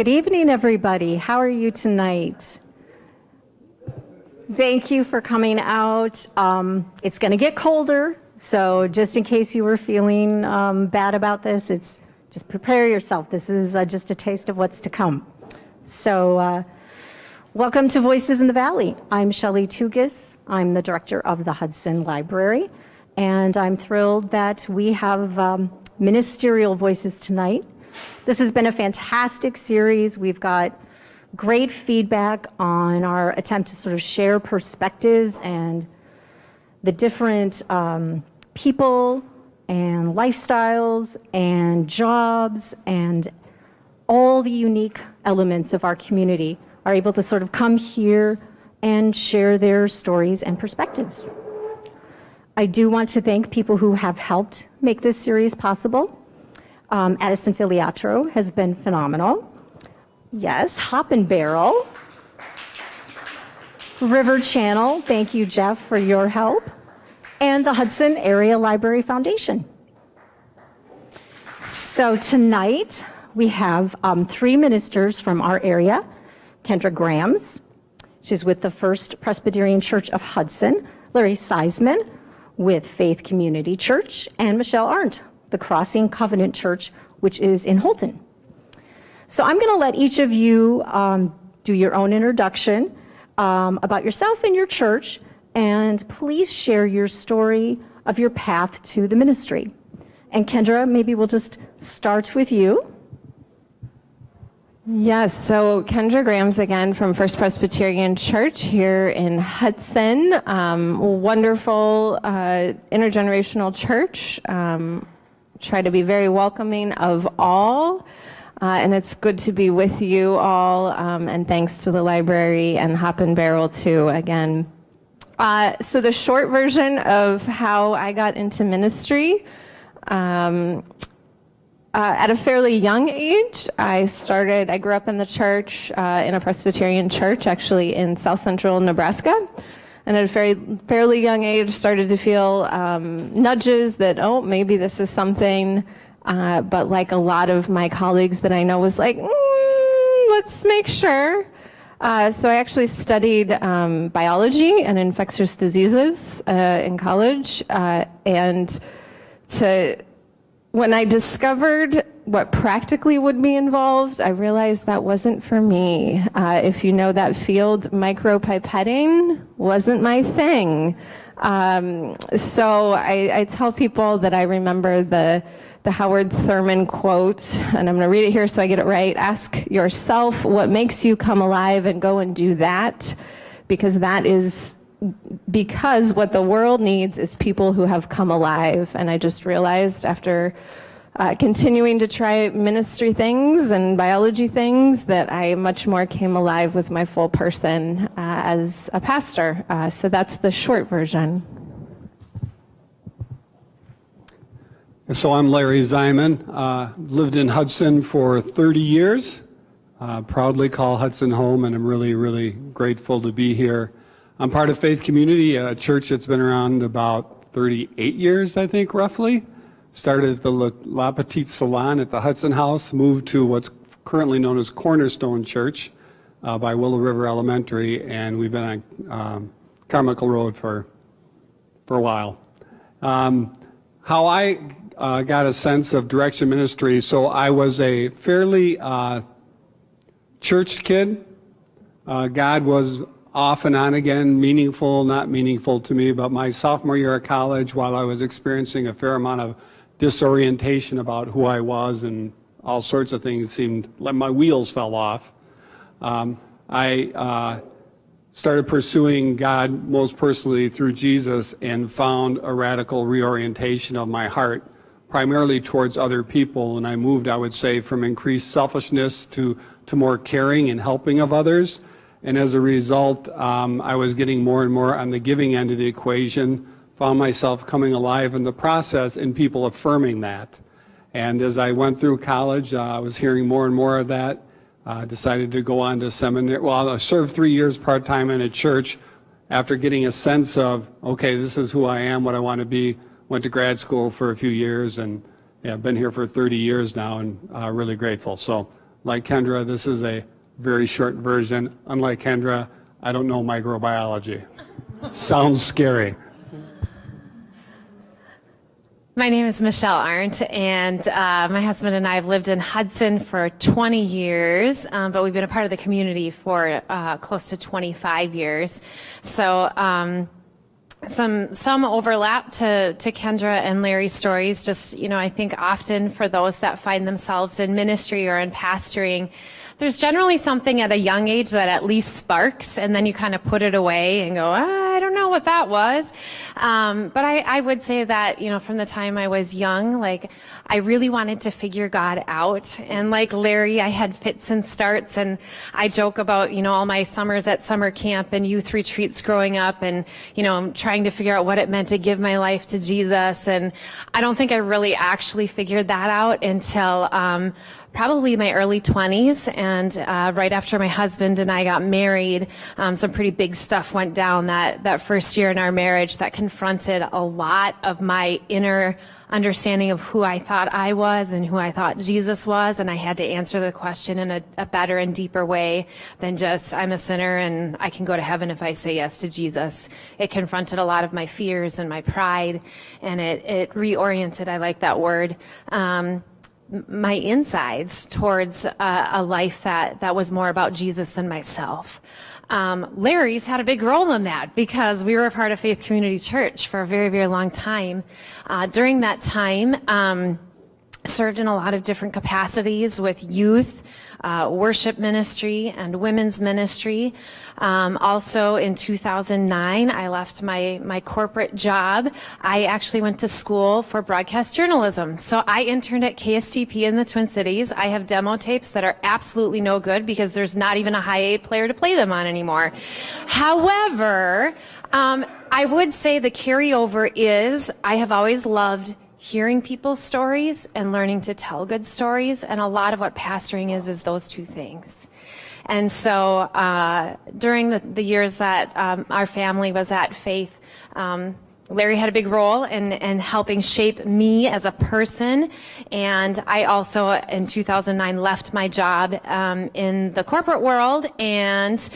Good evening, everybody. How are you tonight? Thank you for coming out. It's going to get colder, so just in case you were feeling bad about this, just prepare yourself. This is just a taste of what's to come. So welcome to Voices in the Valley. I'm Shelley Tugis. I'm the director of the Hudson Library, and I'm thrilled that we have Ministerial Voices tonight. This has been a fantastic series. We've got great feedback on our attempt to sort of share perspectives and the different people and lifestyles and jobs and all the unique elements of our community are able to sort of come here and share their stories and perspectives. I do want to thank people who have helped make this series possible. Addison Filiatro has been phenomenal. Yes, Hop and Barrel. River Channel, thank you, Jeff, for your help. And the Hudson Area Library Foundation. So tonight, we have 3 ministers from our area. Kendra Grams, she's with the First Presbyterian Church of Hudson. Larry Seisman with Faith Community Church. And Michelle Arndt, the Crossing Covenant Church, which is in Holton. So I'm going to let each of you do your own introduction about yourself and your church, and please share your story of your path to the ministry. And Kendra, maybe we'll just start with you. Yes, so Kendra Grams again from First Presbyterian Church here in Hudson. Wonderful intergenerational church. Try to be very welcoming of all. And it's good to be with you all. And thanks to the library and Hop and Barrel too, again. So the short version of how I got into ministry, at a fairly young age, I grew up in the church, in a Presbyterian church, actually in South Central Nebraska. And at a fairly young age, started to feel nudges that, oh, maybe this is something. But like a lot of my colleagues that I know was like, let's make sure. So I actually studied biology and infectious diseases in college. And when I discovered what practically would be involved, I realized that wasn't for me. If you know that field, micropipetting wasn't my thing. So I tell people that I remember the Howard Thurman quote, and I'm going to read it here so I get it right. Ask yourself what makes you come alive and go and do that, because what the world needs is people who have come alive. And I just realized after continuing to try ministry things and biology things that I much more came alive with my full person as a pastor. So that's the short version. So I'm Larry Zeiman, lived in Hudson for 30 years, proudly call Hudson home, and I'm really, really grateful to be here. I'm part of Faith Community, a church that's been around about 38 years, I think, roughly. Started at the La Petite Salon at the Hudson House, moved to what's currently known as Cornerstone Church by Willow River Elementary, and we've been on Carmichael Road for a while. How I got a sense of direction ministry, so I was a fairly church kid. God was off and on again, meaningful, not meaningful to me, but my sophomore year of college, while I was experiencing a fair amount of disorientation about who I was and all sorts of things, seemed like my wheels fell off. I started pursuing God most personally through Jesus and found a radical reorientation of my heart, primarily towards other people. And I moved, I would say, from increased selfishness to more caring and helping of others. And as a result, I was getting more and more on the giving end of the equation, found myself coming alive in the process and people affirming that. And as I went through college, I was hearing more and more of that. Decided to go on to seminary. Well, I served 3 years part-time in a church after getting a sense of, okay, this is who I am, what I want to be. Went to grad school for a few years, and I've been here for 30 years now, and really grateful. So Like Kendra, this is a very short version. Unlike Kendra, I don't know microbiology. Sounds scary. My name is Michelle Arndt, and my husband and I have lived in Hudson for 20 years, but we've been a part of the community for close to 25 years. So some overlap to Kendra and Larry's stories. Just, I think often for those that find themselves in ministry or in pastoring, there's generally something at a young age that at least sparks, and then you kind of put it away and go, I don't know what that was. But I would say that, from the time I was young, I really wanted to figure God out. And like Larry, I had fits and starts, and I joke about, all my summers at summer camp and youth retreats growing up, and, I'm trying to figure out what it meant to give my life to Jesus. And I don't think I really actually figured that out until, probably my early 20s, and right after my husband and I got married, some pretty big stuff went down that first year in our marriage that confronted a lot of my inner understanding of who I thought I was and who I thought Jesus was, and I had to answer the question in a better and deeper way than just, I'm a sinner and I can go to heaven if I say yes to Jesus. It confronted a lot of my fears and my pride, and it reoriented, I like that word, my insides towards a life that was more about Jesus than myself. Larry's had a big role in that because we were a part of Faith Community Church for a very, very long time. During that time, served in a lot of different capacities with youth, worship ministry, and women's ministry. Also in 2009, I left my corporate job. I actually went to school for broadcast journalism. So I interned at KSTP in the Twin Cities. I have demo tapes that are absolutely no good because there's not even a high A player to play them on anymore. However, I would say the carryover is I have always loved hearing people's stories and learning to tell good stories, and a lot of what pastoring is those two things. And so during the years that our family was at Faith, Larry had a big role in helping shape me as a person, and I also in 2009 left my job in the corporate world, and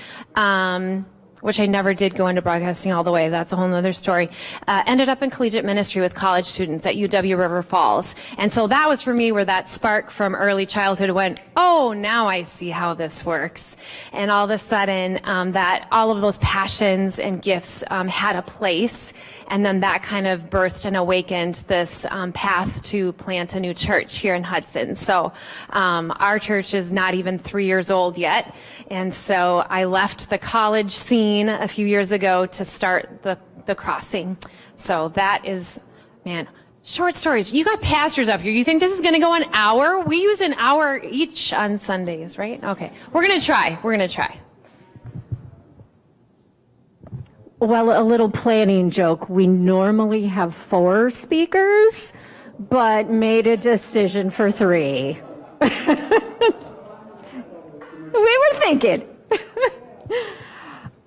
which I never did go into broadcasting all the way. That's a whole nother story. Ended up in collegiate ministry with college students at UW River Falls. And so that was for me where that spark from early childhood went, oh, now I see how this works. And all of a sudden, that all of those passions and gifts had a place. And then that kind of birthed and awakened this path to plant a new church here in Hudson. So our church is not even 3 years old yet. And so I left the college scene a few years ago to start the crossing. So that is, man, short stories. You got pastors up here. You think this is going to go an hour? We use an hour each on Sundays, right? Okay. We're going to try. We're going to try. Well, a little planning joke. We normally have 4 speakers, but made a decision for 3. We were thinking.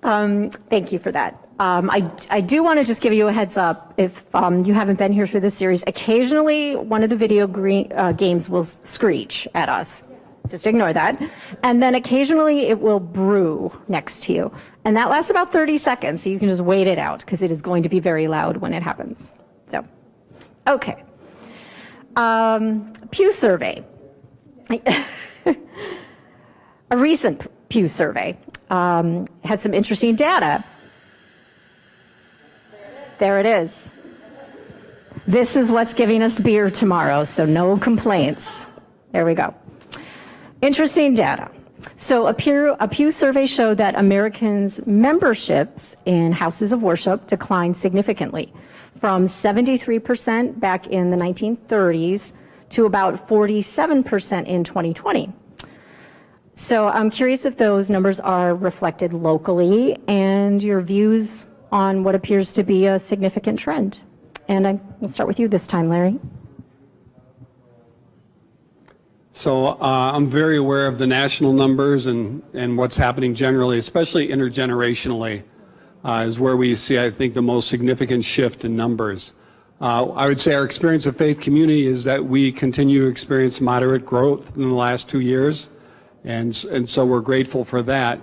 Thank you for that. I do want to just give you a heads up. If you haven't been here for this series, occasionally one of the video games will screech at us. Just ignore that. And then occasionally it will brew next to you. And that lasts about 30 seconds, so you can just wait it out because it is going to be very loud when it happens. So, okay. Pew survey. A recent Pew survey had some interesting data. There it is. This is what's giving us beer tomorrow, so no complaints. There we go. Interesting data. So a Pew survey showed that Americans' memberships in houses of worship declined significantly from 73% back in the 1930s to about 47% in 2020. So I'm curious if those numbers are reflected locally and your views on what appears to be a significant trend. And we'll start with you this time, Larry. So I'm very aware of the national numbers and what's happening generally, especially intergenerationally, is where we see, I think, the most significant shift in numbers. I would say our experience of Faith Community is that we continue to experience moderate growth in the last 2 years. And so we're grateful for that.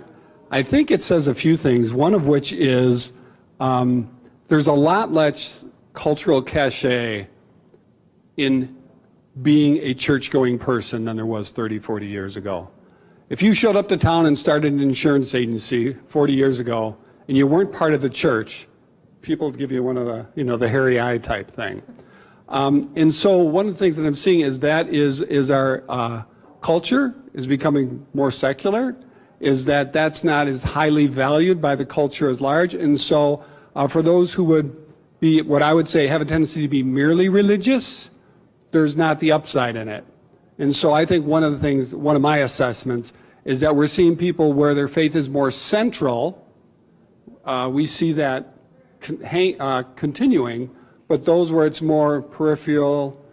I think it says a few things, one of which is there's a lot less cultural cachet in being a church-going person than there was 30, 40 years ago. If you showed up to town and started an insurance agency 40 years ago and you weren't part of the church, people would give you one of the, the hairy eye type thing. And so one of the things that I'm seeing is our culture is becoming more secular, is that's not as highly valued by the culture as large. And so for those who would be, what I would say, have a tendency to be merely religious, there's not the upside in it. And so I think one of my assessments is that we're seeing people where their faith is more central. We see that continuing, but those where it's more peripheral,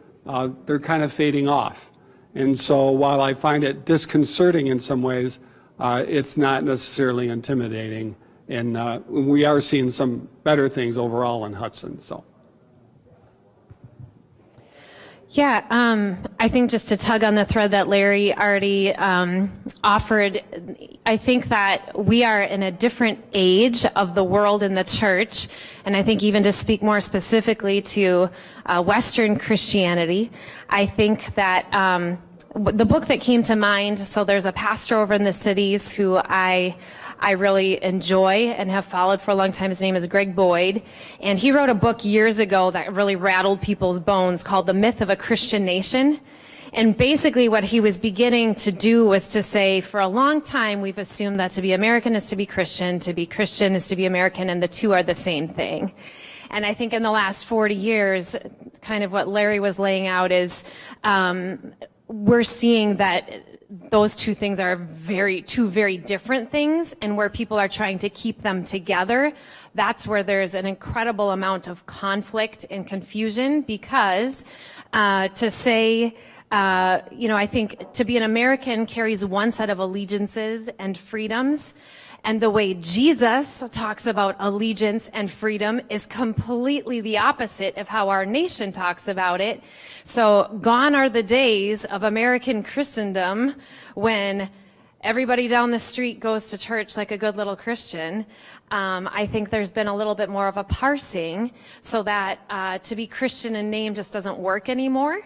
they're kind of fading off. And so while I find it disconcerting in some ways, it's not necessarily intimidating. And we are seeing some better things overall in Hudson. So. Yeah, I think just to tug on the thread that Larry already offered, I think that we are in a different age of the world in the church, and I think even to speak more specifically to Western Christianity, I think that the book that came to mind, so there's a pastor over in the cities who I really enjoy and have followed for a long time. His name is Greg Boyd, and he wrote a book years ago that really rattled people's bones called The Myth of a Christian Nation. And basically what he was beginning to do was to say, for a long time we've assumed that to be American is to be Christian is to be American, and the two are the same thing. And I think in the last 40 years, kind of what Larry was laying out is we're seeing that those two things are two very different things, and where people are trying to keep them together, that's where there's an incredible amount of conflict and confusion, because to say, I think to be an American carries one set of allegiances and freedoms, and the way Jesus talks about allegiance and freedom is completely the opposite of how our nation talks about it. So gone are the days of American Christendom when everybody down the street goes to church like a good little Christian. I think there's been a little bit more of a parsing so that to be Christian in name just doesn't work anymore.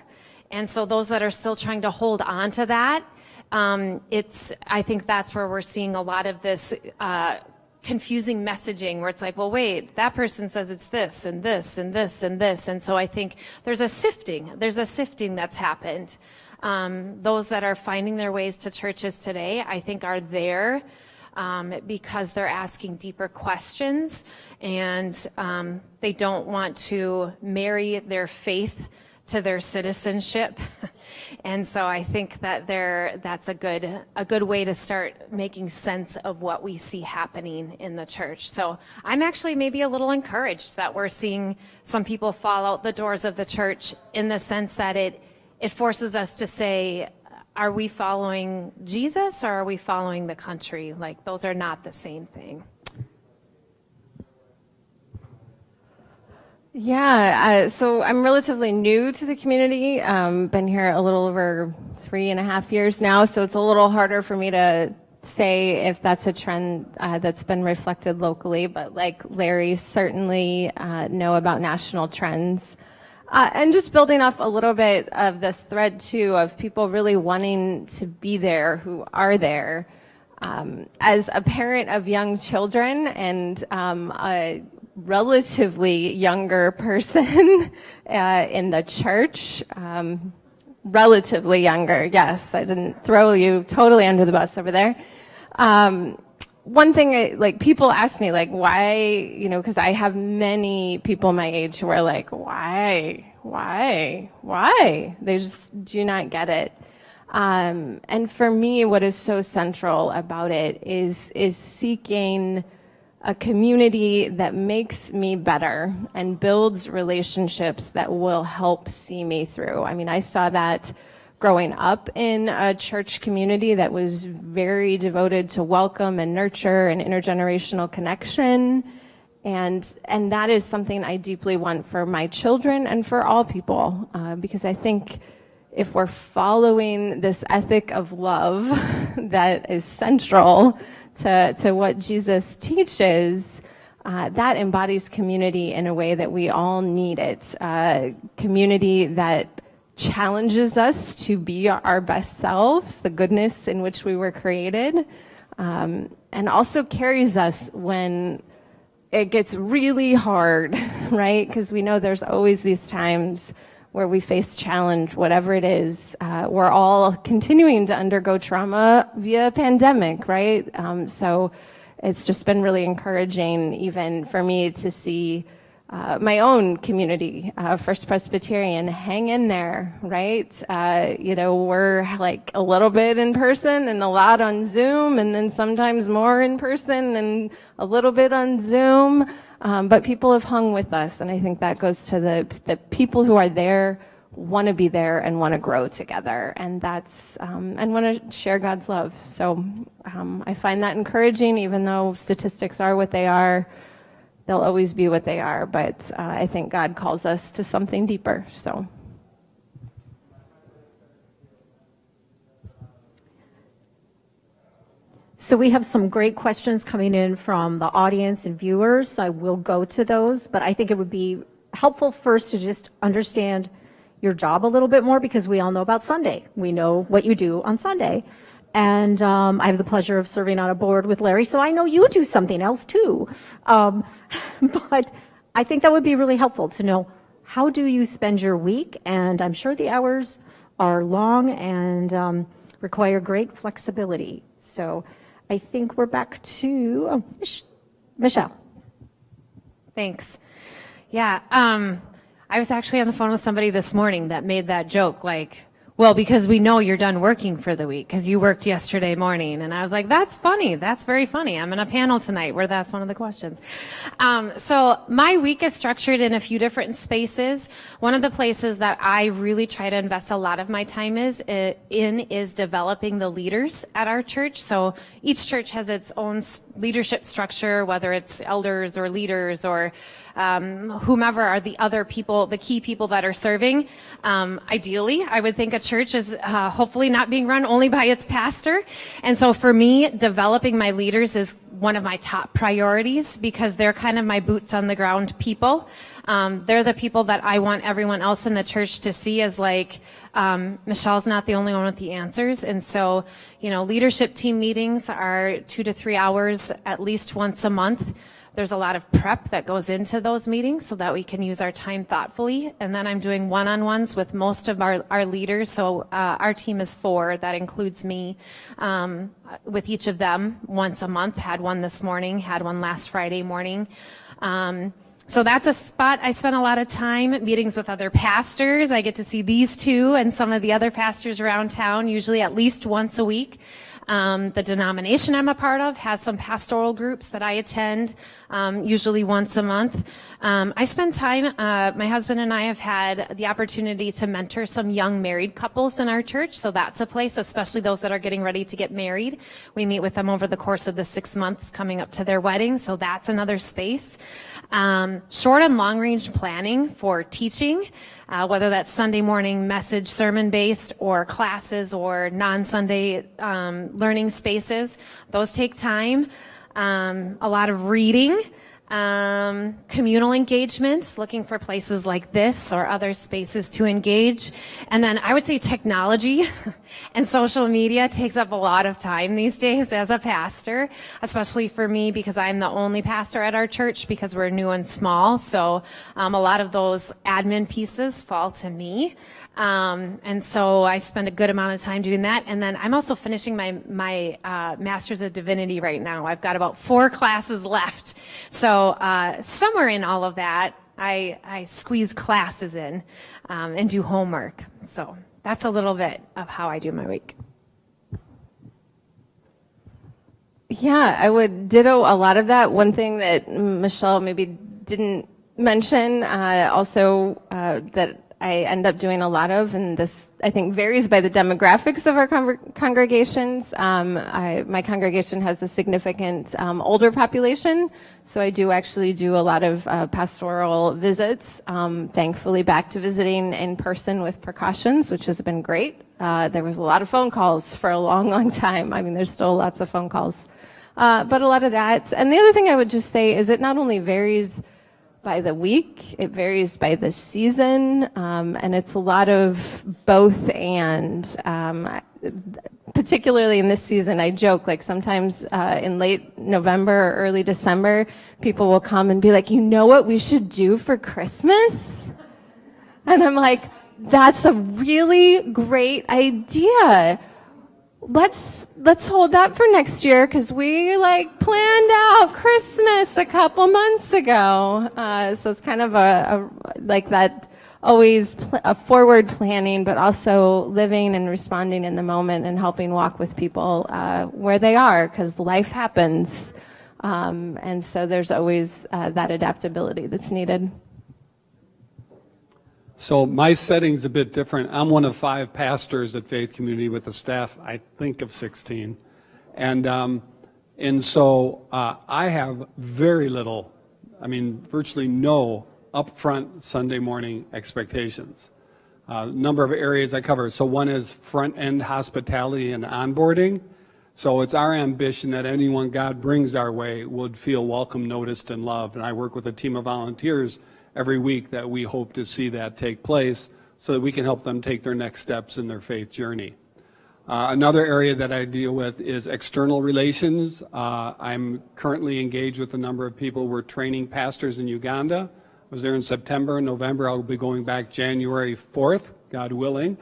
And so those that are still trying to hold on to that, I think that's where we're seeing a lot of this confusing messaging, where it's like, well, wait, that person says it's this and this and this and this. And so I think there's a sifting that's happened. Those that are finding their ways to churches today, I think, are there because they're asking deeper questions, and they don't want to marry their faith to their citizenship. And so I think that that's a good way to start making sense of what we see happening in the church. So I'm actually maybe a little encouraged that we're seeing some people fall out the doors of the church, in the sense that it forces us to say, are we following Jesus or are we following the country? Like, those are not the same thing. Yeah, so I'm relatively new to the community. Been here a little over 3.5 years now, so it's a little harder for me to say if that's a trend that's been reflected locally, but like Larry, certainly know about national trends. And just building off a little bit of this thread too, of people really wanting to be there who are there. As a parent of young children and a relatively younger person in the church, relatively younger, yes, I didn't throw you totally under the bus over there. One thing, like, people ask me, like, why, because I have many people my age who are like, why? They just do not get it. And for me, what is so central about it is seeking a community that makes me better and builds relationships that will help see me through. I mean, I saw that growing up in a church community that was very devoted to welcome and nurture and intergenerational connection. And that is something I deeply want for my children and for all people, because I think if we're following this ethic of love that is central to what Jesus teaches, that embodies community in a way that we all need it. Community that challenges us to be our best selves, the goodness in which we were created, and also carries us when it gets really hard, right? Because we know there's always these times where we face challenge, whatever it is. We're all continuing to undergo trauma via pandemic, right? So it's just been really encouraging, even for me, to see my own community, First Presbyterian, hang in there, right? We're like a little bit in person and a lot on Zoom, and then sometimes more in person and a little bit on Zoom. But people have hung with us, and I think that goes to the people who are there, want to be there and want to grow together, and that's and want to share God's love. So I find that encouraging, even though statistics are what they are. They'll always be what they are, but I think God calls us to something deeper. So we have some great questions coming in from the audience and viewers. I will go to those, but I think it would be helpful first to just understand your job a little bit more, because we all know about Sunday. We know what you do on Sunday. And I have the pleasure of serving on a board with Larry, so I know you do something else too. But I think that would be really helpful to know, how do you spend your week? And I'm sure the hours are long and require great flexibility. So I think we're back to Michelle. Thanks. Yeah, I was actually on the phone with somebody this morning that made that joke, like, well, because we know you're done working for the week because you worked yesterday morning. And I was like, that's funny. That's very funny. I'm in a panel tonight where that's one of the questions. So my week is structured in a few different spaces. One of the places that I really try to invest a lot of my time is developing the leaders at our church. So each church has its own leadership structure, whether it's elders or leaders or whomever are the other people, the key people that are serving. Ideally, I would think a church is hopefully not being run only by its pastor. And so for me, developing my leaders is one of my top priorities, because they're kind of my boots on the ground people. They're the people that I want everyone else in the church to see as like, Michelle's not the only one with the answers. And so, leadership team meetings are 2 to 3 hours at least once a month. There's a lot of prep that goes into those meetings so that we can use our time thoughtfully. And then I'm doing one-on-ones with most of our leaders. So our team is 4. That includes me, with each of them once a month. Had one this morning, had one last Friday morning. So that's a spot I spend a lot of time, meetings with other pastors. I get to see these two and some of the other pastors around town, usually at least once a week. The denomination I'm a part of has some pastoral groups that I attend, usually once a month. I spend time, my husband and I have had the opportunity to mentor some young married couples in our church. So that's a place, especially those that are getting ready to get married. We meet with them over the course of the 6 months coming up to their wedding. So that's another space. Short and long range planning for teaching. Whether that's Sunday morning message sermon based or classes or non-Sunday learning spaces. Those take time. A lot of reading, communal engagements, looking for places like this or other spaces to engage. And then I would say technology and social media takes up a lot of time these days as a pastor, especially for me because I'm the only pastor at our church because we're new and small. So a lot of those admin pieces fall to me. And so I spend a good amount of time doing that. And then I'm also finishing my Master's of Divinity right now. I've got about 4 classes left. So somewhere in all of that, I squeeze classes in and do homework. So that's a little bit of how I do my week. Yeah, I would ditto a lot of that. One thing that Michelle maybe didn't mention, also that I end up doing a lot of, and this I think varies by the demographics of our congregations. My congregation has a significant older population, so I do actually do a lot of pastoral visits. Thankfully, back to visiting in person with precautions, which has been great. There was a lot of phone calls for a long, long time. I mean, there's still lots of phone calls, but a lot of that. And the other thing I would just say is it not only varies by the week, it varies by the season, and it's a lot of both and. Particularly in this season, I joke, like sometimes in late November or early December, people will come and be like, you know what we should do for Christmas? And I'm like, that's a really great idea. Let's hold that for next year because we like planned out Christmas a couple months ago. So it's kind of a like that always a forward planning, but also living and responding in the moment and helping walk with people where they are because life happens. And so there's always that adaptability that's needed. So my setting's a bit different. I'm one of 5 pastors at Faith Community with a staff, I think, of 16. And so I have very little, virtually no upfront Sunday morning expectations. Number of areas I cover. So one is front-end hospitality and onboarding. So it's our ambition that anyone God brings our way would feel welcome, noticed, and loved. And I work with a team of volunteers every week that we hope to see that take place so that we can help them take their next steps in their faith journey. Another area that I deal with is external relations. I'm currently engaged with a number of people. We're training pastors in Uganda. I was there in September and November. I'll be going back January 4th, God willing.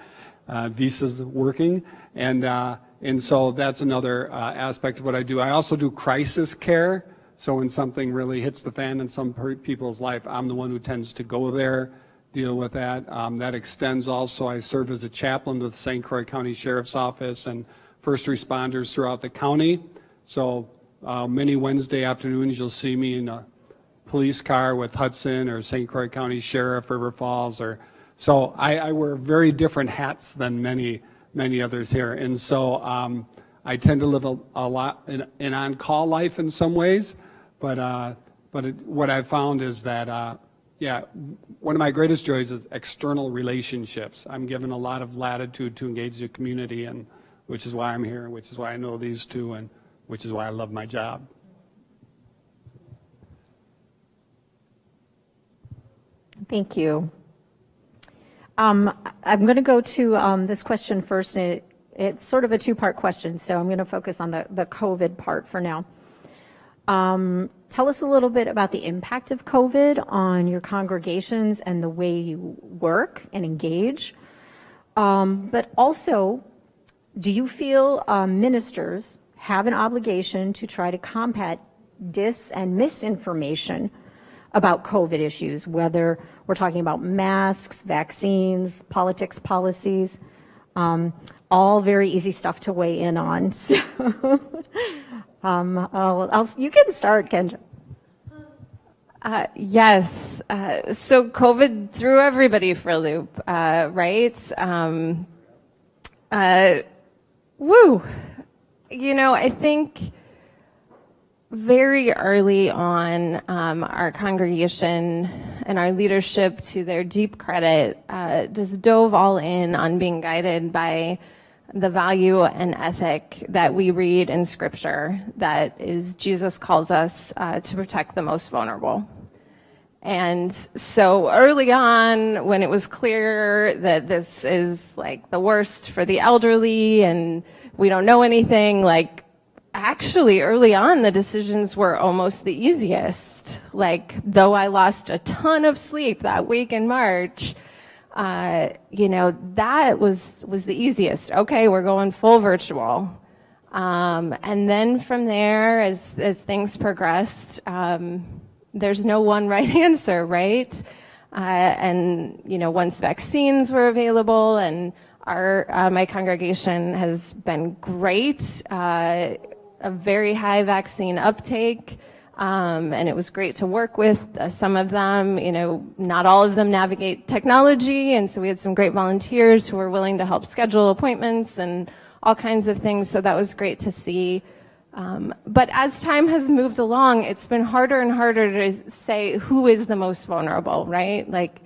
Visa's working. And so that's another aspect of what I do. I also do crisis care. So when something really hits the fan in some people's life, I'm the one who tends to go there, deal with that. That extends also, I serve as a chaplain with the St. Croix County Sheriff's Office and first responders throughout the county. So many Wednesday afternoons you'll see me in a police car with Hudson or St. Croix County Sheriff, River Falls. So I wear very different hats than many others here. And so I tend to live a lot an on-call life in some ways. But what I've found is that, one of my greatest joys is external relationships. I'm given a lot of latitude to engage the community, and which is why I'm here, which is why I know these two, and which is why I love my job. Thank you. I'm going to go to this question first, and it's sort of a two-part question, so I'm going to focus on the COVID part for now. Tell us a little bit about the impact of COVID on your congregations and the way you work and engage. But also, do you feel ministers have an obligation to try to combat dis and misinformation about COVID issues, whether we're talking about masks, vaccines, politics, policies, all very easy stuff to weigh in on. So you can start, Kendra. Yes. So COVID threw everybody for a loop, right? I think very early on, our congregation and our leadership, to their deep credit, just dove all in on being guided by the value and ethic that we read in Scripture, that is, Jesus calls us to protect the most vulnerable. And so early on, when it was clear that this is like the worst for the elderly and we don't know anything, like actually early on the decisions were almost the easiest. Like, though I lost a ton of sleep that week in March, that was the easiest. Okay, we're going full virtual. And then from there, as things progressed, there's no one right answer, right? Once vaccines were available, and my congregation has been great, a very high vaccine uptake. And it was great to work with some of them. You know, not all of them navigate technology, and so we had some great volunteers who were willing to help schedule appointments and all kinds of things, so that was great to see. But as time has moved along, it's been harder and harder to say who is the most vulnerable, right? Like,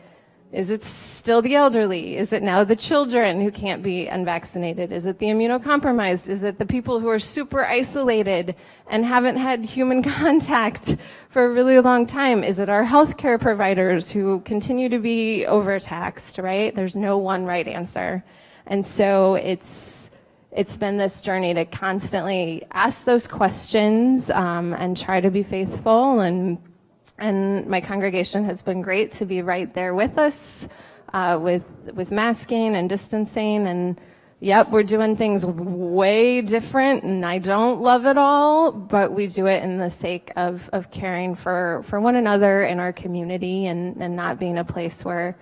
is it still the elderly? Is it now the children who can't be unvaccinated? Is it the immunocompromised? Is it the people who are super isolated and haven't had human contact for a really long time? Is it our healthcare providers who continue to be overtaxed, right? There's no one right answer. And so it's been this journey to constantly ask those questions and try to be faithful, and my congregation has been great to be right there with us with masking and distancing. And yep, we're doing things way different, and I don't love it all, but we do it in the sake of caring for one another in our community, and not being a place where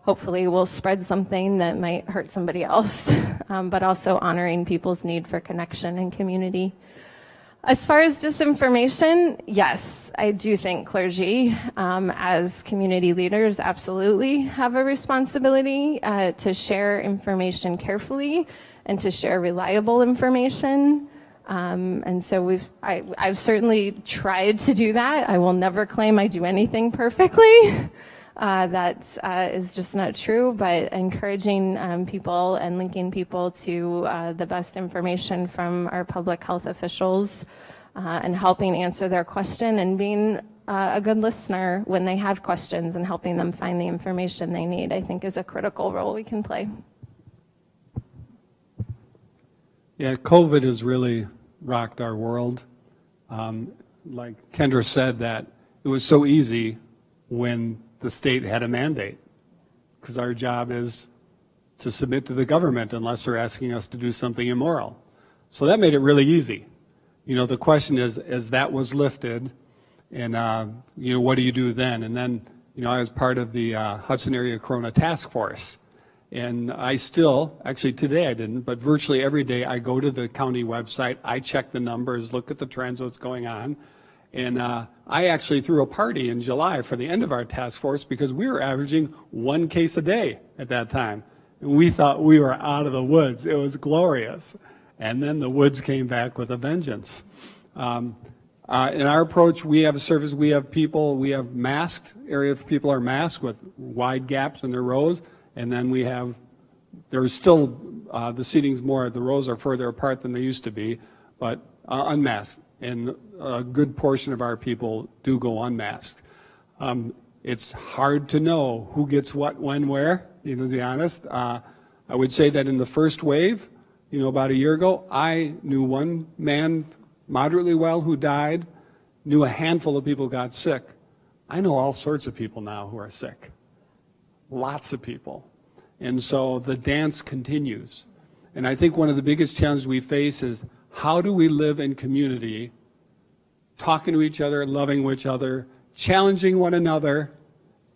hopefully we'll spread something that might hurt somebody else, but also honoring people's need for connection and community. As far as disinformation, yes, I do think clergy, as community leaders, absolutely have a responsibility to share information carefully and to share reliable information. And so I've certainly tried to do that. I will never claim I do anything perfectly. That is just not true, but encouraging people and linking people to the best information from our public health officials and helping answer their question, and being a good listener when they have questions and helping them find the information they need, I think is a critical role we can play. Yeah, COVID has really rocked our world. Like Kendra said, that it was so easy when the state had a mandate, because our job is to submit to the government unless they're asking us to do something immoral. So that made it really easy. You know, the question is, as that was lifted, and you know, what do you do then? And then, you know, I was part of the Hudson Area Corona Task Force, and I still, actually today I didn't, but virtually every day I go to the county website, I check the numbers, look at the trends, what's going on. And I actually threw a party in July for the end of our task force, because we were averaging 1 case a day at that time. And we thought we were out of the woods. It was glorious. And then the woods came back with a vengeance. In our approach, we have a service, we have people, we have masked area, people are masked with wide gaps in their rows. And then we have, there's still, the seating's more, the rows are further apart than they used to be, but unmasked. And a good portion of our people do go unmasked. It's hard to know who gets what, when, where, you know, to be honest. I would say that in the first wave, you know, about a year ago, I knew one man moderately well who died, knew a handful of people got sick. I know all sorts of people now who are sick. Lots of people. And so the dance continues. And I think one of the biggest challenges we face is, how do we live in community, talking to each other, loving each other, challenging one another,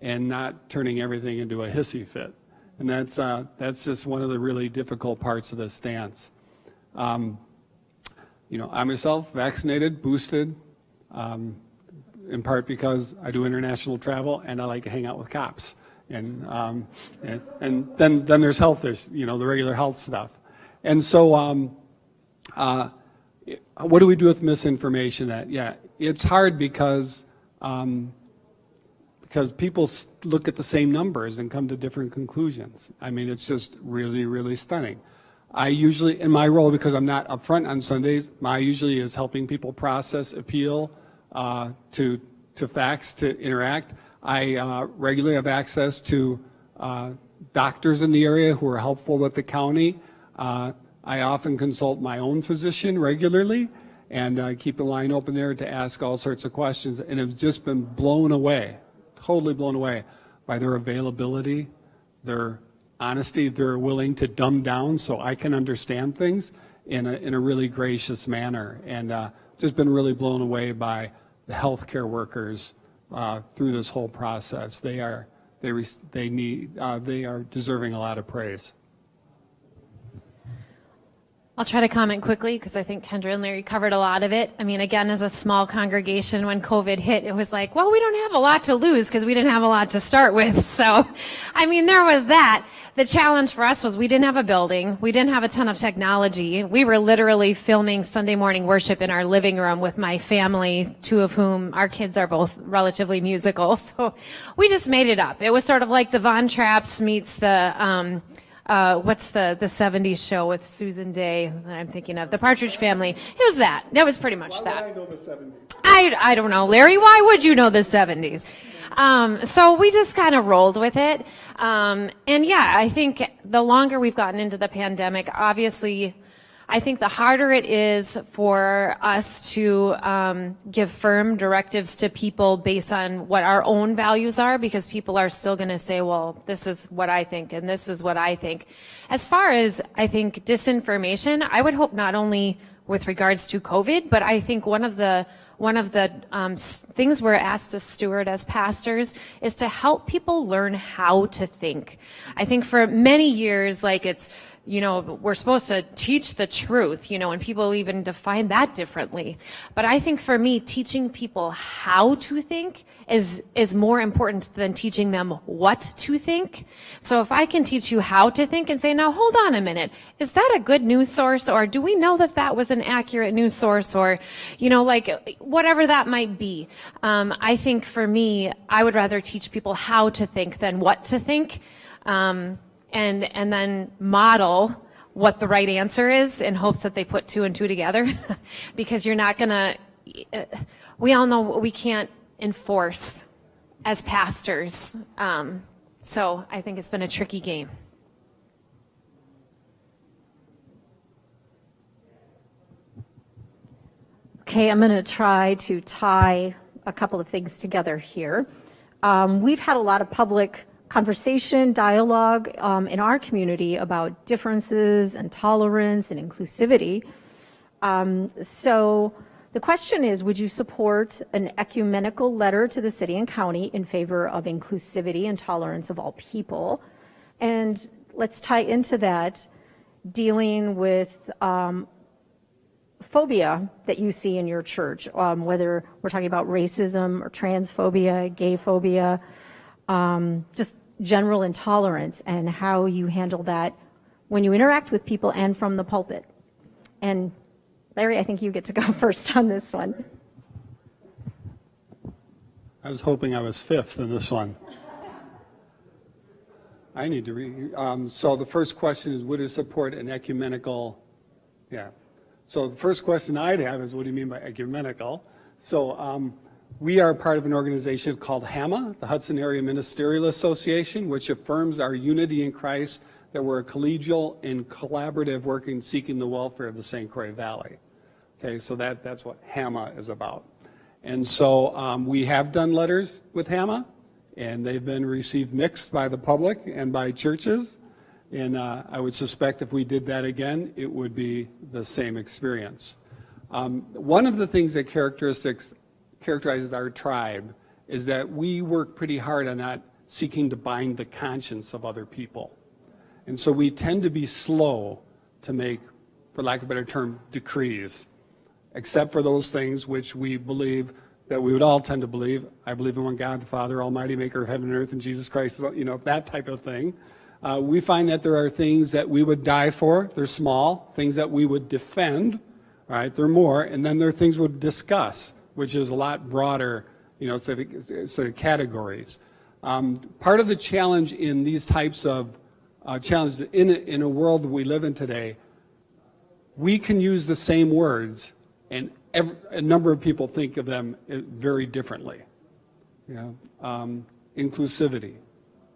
and not turning everything into a hissy fit? And that's just one of the really difficult parts of this dance. You know, I myself vaccinated, boosted, in part because I do international travel and I like to hang out with cops. And then there's health issues, you know, the regular health stuff. And so, what do we do with misinformation? Yeah, it's hard because people look at the same numbers and come to different conclusions. I mean, it's just really, really stunning. I usually, in my role, because I'm not up front on Sundays, my usually is helping people process, appeal to facts, to interact. I regularly have access to doctors in the area who are helpful with the county. I often consult my own physician regularly, and I keep the line open there to ask all sorts of questions, and have just been blown away, totally blown away by their availability, their honesty. They're willing to dumb down so I can understand things in a really gracious manner, and just been really blown away by the healthcare workers through this whole process. They are deserving a lot of praise. I'll try to comment quickly because I think Kendra and Larry covered a lot of it. I mean, again, as a small congregation, when COVID hit, it was like, well, we don't have a lot to lose because we didn't have a lot to start with. So, I mean, there was that. The challenge for us was we didn't have a building. We didn't have a ton of technology. We were literally filming Sunday morning worship in our living room with my family, two of whom our kids are both relatively musical. So we just made it up. It was sort of like the Von Trapps meets the, what's the 70s show with Susan Day that I'm thinking of? The Partridge Family. It was that. That was pretty much that. Why would I know the 70s? I don't know, Larry. Why would you know the 70s? So we just kind of rolled with it. And yeah, I think the longer we've gotten into the pandemic, obviously, I think the harder it is for us to give firm directives to people based on what our own values are, because people are still going to say, well, this is what I think and this is what I think. As far as, I think, disinformation, I would hope not only with regards to COVID, but I think one of the things we're asked to steward as pastors is to help people learn how to think. I think for many years, like it's, you know, we're supposed to teach the truth, you know, and people even define that differently. But I think for me, teaching people how to think is more important than teaching them what to think. So if I can teach you how to think and say, now hold on a minute, is that a good news source? Or do we know that that was an accurate news source? Or, you know, like whatever that might be. I think for me, I would rather teach people how to think than what to think. And then model what the right answer is in hopes that they put two and two together. Because you're not gonna, we all know we can't enforce as pastors. So I think it's been a tricky game. Okay, I'm going to try to tie a couple of things together here. We've had a lot of public conversation, dialogue in our community about differences and tolerance and inclusivity. So the question is, would you support an ecumenical letter to the city and county in favor of inclusivity and tolerance of all people? And let's tie into that dealing with phobia that you see in your church, whether we're talking about racism or transphobia, gay phobia, just general intolerance, and how you handle that when you interact with people and from the pulpit. And Larry, I think you get to go first on this one. I was hoping I was fifth in this one. I need to read. So the first question is, would it support an ecumenical? Yeah. So the first question I'd have is, what do you mean by ecumenical? So we are part of an organization called HAMA, the Hudson Area Ministerial Association, which affirms our unity in Christ, that we're a collegial and collaborative working, seeking the welfare of the St. Croix Valley. Okay, so that's what HAMA is about. And so we have done letters with HAMA, and they've been received mixed by the public and by churches. And I would suspect if we did that again, it would be the same experience. One of the things that characterizes our tribe is that we work pretty hard on not seeking to bind the conscience of other people. And so we tend to be slow to make, for lack of a better term, decrees, except for those things which we believe that we would all tend to believe. I believe in one God, the Father, Almighty, maker of heaven and earth, and Jesus Christ, you know, that type of thing. We find that there are things that we would die for. They're small. Things that we would defend, right? They're more. And then there are things we would discuss, which is a lot broader, you know, sort of categories. Part of the challenge in these types of challenges in a world that we live in today, we can use the same words, and a number of people think of them very differently. You know, inclusivity.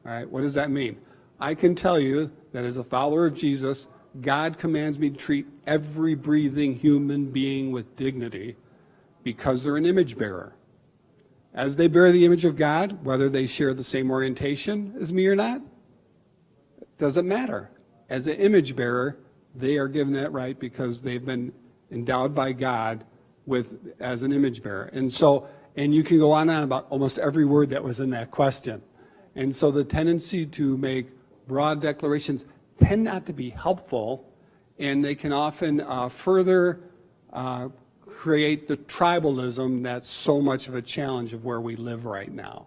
All right, what does that mean? I can tell you that as a follower of Jesus, God commands me to treat every breathing human being with dignity because they're an image bearer. As they bear the image of God, whether they share the same orientation as me or not, doesn't matter. As an image bearer, they are given that right because they've been endowed by God as an image bearer. And so, and you can go on and on about almost every word that was in that question. And so the tendency to make broad declarations tend not to be helpful and they can often further create the tribalism that's so much of a challenge of where we live right now.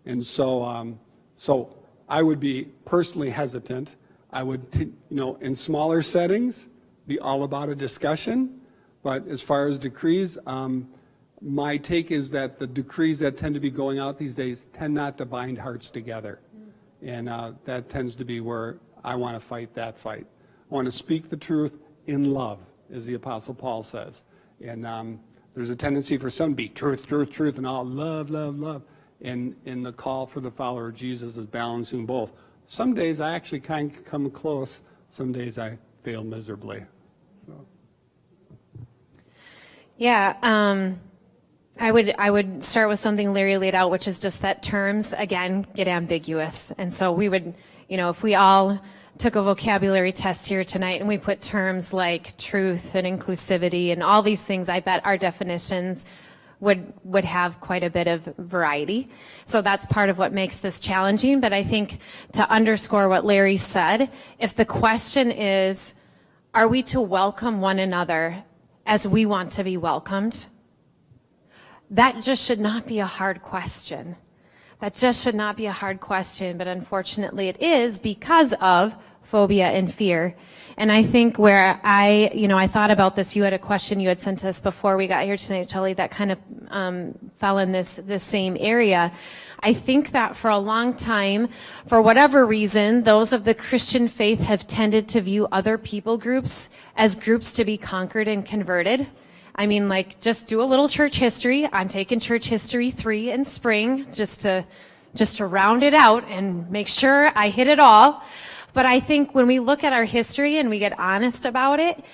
And so, so I would be personally hesitant. I would, in smaller settings, be all about a discussion. But as far as decrees, my take is that the decrees that tend to be going out these days tend not to bind hearts together. And that tends to be where I want to fight that fight. I want to speak the truth in love, as the Apostle Paul says. And there's a tendency for some to be truth, truth, truth, and all love, love, love. And the call for the follower of Jesus is balancing both. Some days I actually kind of come close. Some days I fail miserably. So. Yeah, I would start with something Larry laid out, which is just that terms, again, get ambiguous. And so we would, if we all took a vocabulary test here tonight and we put terms like truth and inclusivity and all these things, I bet our definitions would have quite a bit of variety. So that's part of what makes this challenging. But I think to underscore what Larry said, if the question is, are we to welcome one another as we want to be welcomed? That just should not be a hard question. That just should not be a hard question, but unfortunately it is because of phobia and fear. And I think where I thought about this, you had a question you had sent us before we got here tonight, Shelley, that kind of fell in this same area. I think that for a long time, for whatever reason, those of the Christian faith have tended to view other people groups as groups to be conquered and converted. I mean, like, just do a little church history. I'm taking church history 3 in spring just to round it out and make sure I hit it all. But I think when we look at our history and we get honest about it,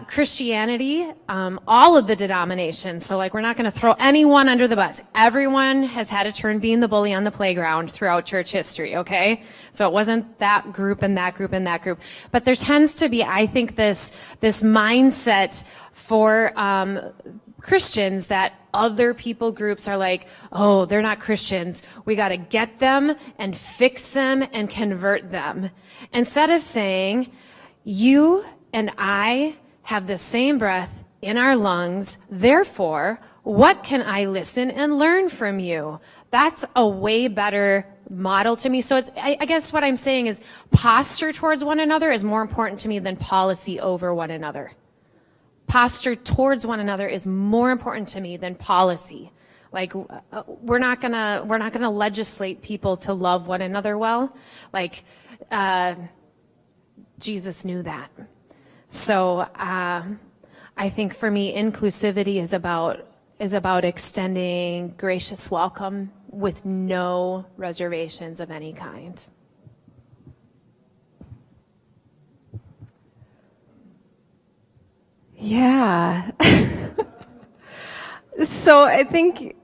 Christianity, all of the denominations, so like we're not going to throw anyone under the bus. Everyone has had a turn being the bully on the playground throughout church history, okay? So it wasn't that group and that group and that group. But there tends to be, I think, this mindset for Christians that other people groups are like, oh, they're not Christians. We got to get them and fix them and convert them. Instead of saying, you and I have the same breath in our lungs, therefore, what can I listen and learn from you? That's a way better model to me. So it's, I guess what I'm saying is posture towards one another is more important to me than policy over one another. Posture towards one another is more important to me than policy. Like, we're not gonna legislate people to love one another well. Like, Jesus knew that. So I think for me, inclusivity is about extending gracious welcome with no reservations of any kind. Yeah. So I think,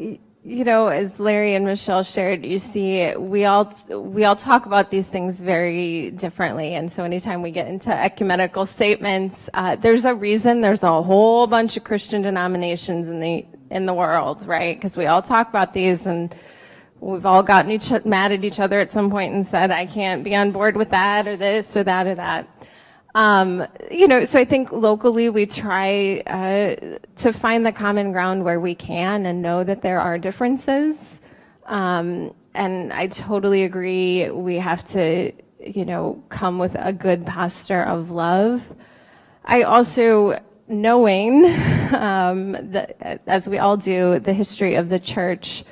as Larry and Michelle shared, you see, we all talk about these things very differently. And so anytime we get into ecumenical statements, there's a reason there's a whole bunch of Christian denominations in the world, right? Because we all talk about these, and we've all gotten mad at each other at some point and said, I can't be on board with that or this or that or that. So I think locally we try to find the common ground where we can and know that there are differences. And I totally agree. We have to, come with a good posture of love. I also, knowing that, as we all do, the history of the church,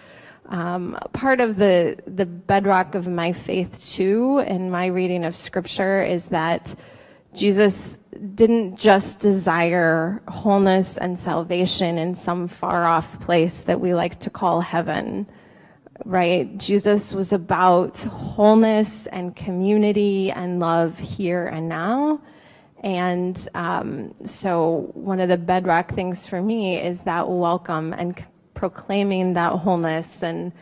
part of the bedrock of my faith too, in my reading of Scripture, is that Jesus didn't just desire wholeness and salvation in some far-off place that we like to call heaven, right? Jesus was about wholeness and community and love here and now. And so one of the bedrock things for me is that welcome and proclaiming that wholeness, and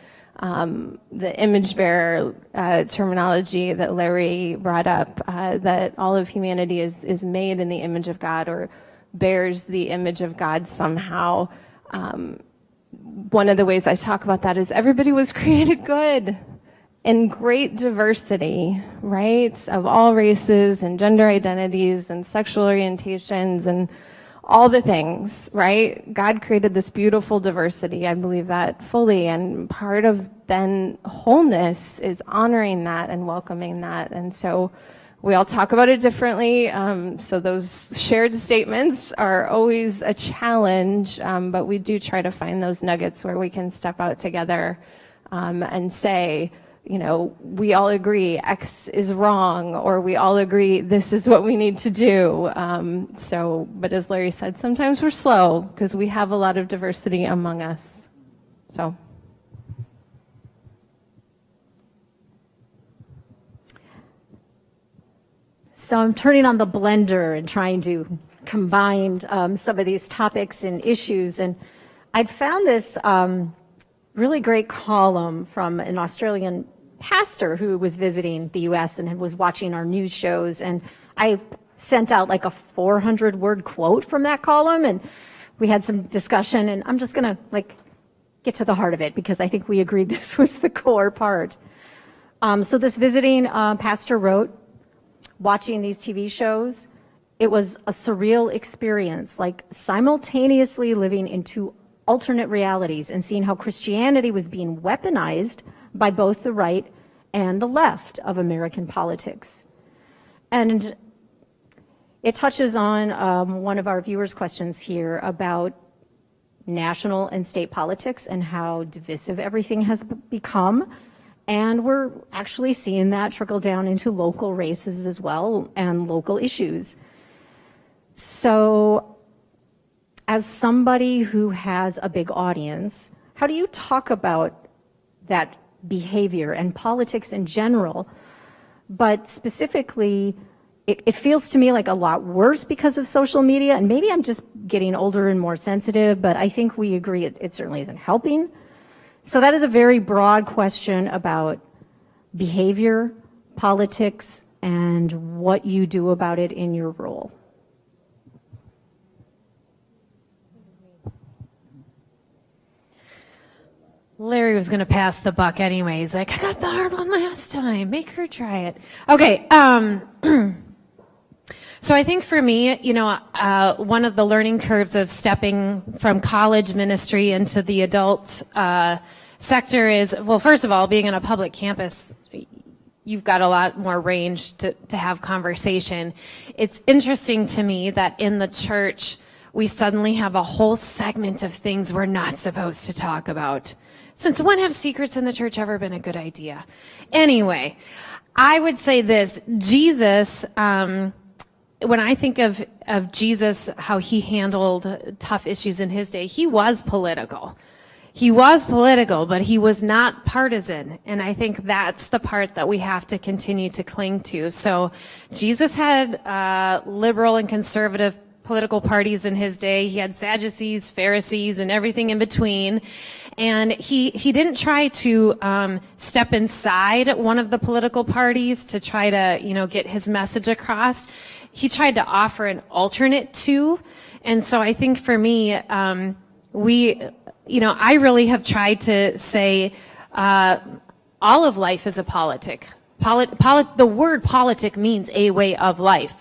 the image bearer terminology that Larry brought up, that all of humanity is made in the image of God or bears the image of God somehow. One of the ways I talk about that is everybody was created good. in great diversity, right, of all races and gender identities and sexual orientations and all the things, right? God created this beautiful diversity. I believe that fully. And part of then wholeness is honoring that and welcoming that. And so we all talk about it differently. So those shared statements are always a challenge, but we do try to find those nuggets where we can step out together and say, you know, we all agree X is wrong, or we all agree this is what we need to do. But as Larry said, sometimes we're slow because we have a lot of diversity among us. So. So I'm turning on the blender and trying to combine some of these topics and issues. And I'd found this really great column from an Australian pastor who was visiting the U.S. and was watching our news shows. And I sent out like a 400-word quote from that column, and we had some discussion. And I'm just going to get to the heart of it because I think we agreed this was the core part. So this visiting pastor wrote, watching these TV shows, it was a surreal experience, like simultaneously living in two alternate realities and seeing how Christianity was being weaponized by both the right and the left of American politics. And it touches on one of our viewers' questions here about national and state politics and how divisive everything has become. And we're actually seeing that trickle down into local races as well and local issues. So as somebody who has a big audience, how do you talk about that behavior and politics in general? But specifically, it feels to me like a lot worse because of social media, and maybe I'm just getting older and more sensitive, but I think we agree it certainly isn't helping. So that is a very broad question about behavior, politics, and what you do about it in your role. Larry was going to pass the buck anyways. Like, I got the hard one last time. Make her try it. Okay. So I think for me, one of the learning curves of stepping from college ministry into the adult sector is, well, first of all, being on a public campus, you've got a lot more range to have conversation. It's interesting to me that in the church, we suddenly have a whole segment of things we're not supposed to talk about. Since when have secrets in the church ever been a good idea? Anyway, I would say this, Jesus, when I think of Jesus, how he handled tough issues in his day, he was political. He was political, but he was not partisan. And I think that's the part that we have to continue to cling to. So Jesus had liberal and conservative political parties in his day. He had Sadducees, Pharisees, and everything in between. And he didn't try to step inside one of the political parties to try to, get his message across. He tried to offer an alternate to. And so I think for me, I really have tried to say all of life is a politic. The word politic means a way of life.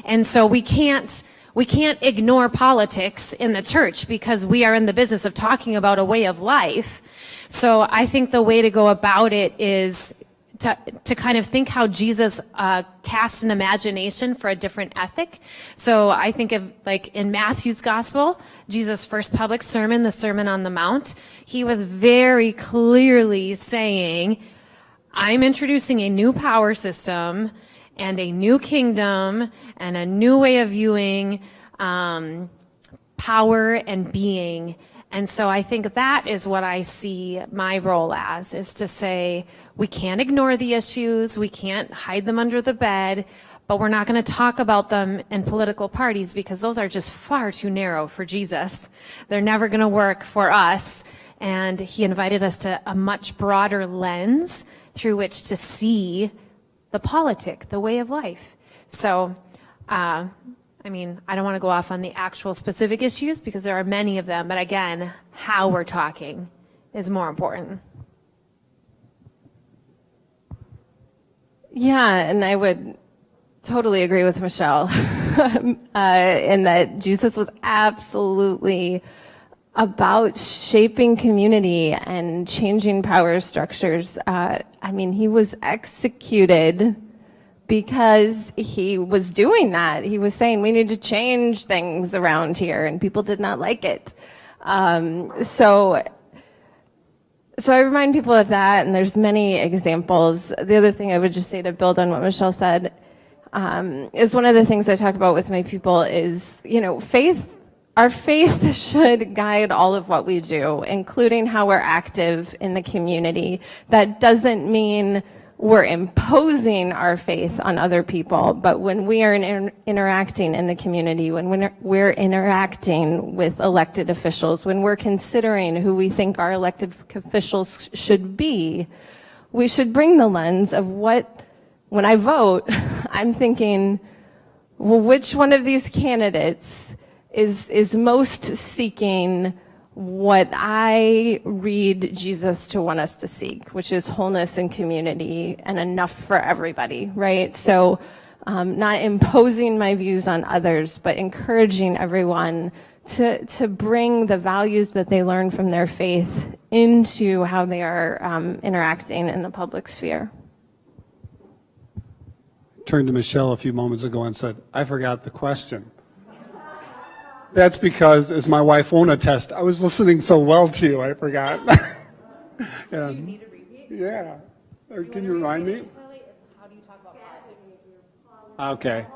And so we can't ignore politics in the church because we are in the business of talking about a way of life. So I think the way to go about it is to kind of think how Jesus cast an imagination for a different ethic. So I think of, like, in Matthew's gospel, Jesus' first public sermon, the Sermon on the Mount, he was very clearly saying, I'm introducing a new power system and a new kingdom and a new way of viewing power and being. And so I think that is what I see my role as, is to say, we can't ignore the issues, we can't hide them under the bed, but we're not going to talk about them in political parties because those are just far too narrow for Jesus. They're never going to work for us. And he invited us to a much broader lens through which to see the politic, the way of life. So, I don't want to go off on the actual specific issues because there are many of them, but again, how we're talking is more important. Yeah, and I would totally agree with Michelle in that Jesus was absolutely about shaping community and changing power structures. He was executed because he was doing that. He was saying we need to change things around here, and people did not like it. So I remind people of that, and there's many examples. The other thing I would just say to build on what Michelle said is one of the things I talk about with my people is, faith. Our faith should guide all of what we do, including how we're active in the community. That doesn't mean we're imposing our faith on other people, but when we are interacting in the community, when we're interacting with elected officials, when we're considering who we think our elected officials should be, we should bring the lens of when I vote, I'm thinking, well, which one of these candidates is most seeking what I read Jesus to want us to seek, which is wholeness and community and enough for everybody, right? So not imposing my views on others, but encouraging everyone to bring the values that they learn from their faith into how they are interacting in the public sphere. Turned to Michelle a few moments ago and said, I forgot the question. That's because, as my wife won't attest, I was listening so well to you, I forgot. Yeah. Do you need to repeat? Yeah. Can you remind me? How do you talk about politics? Okay.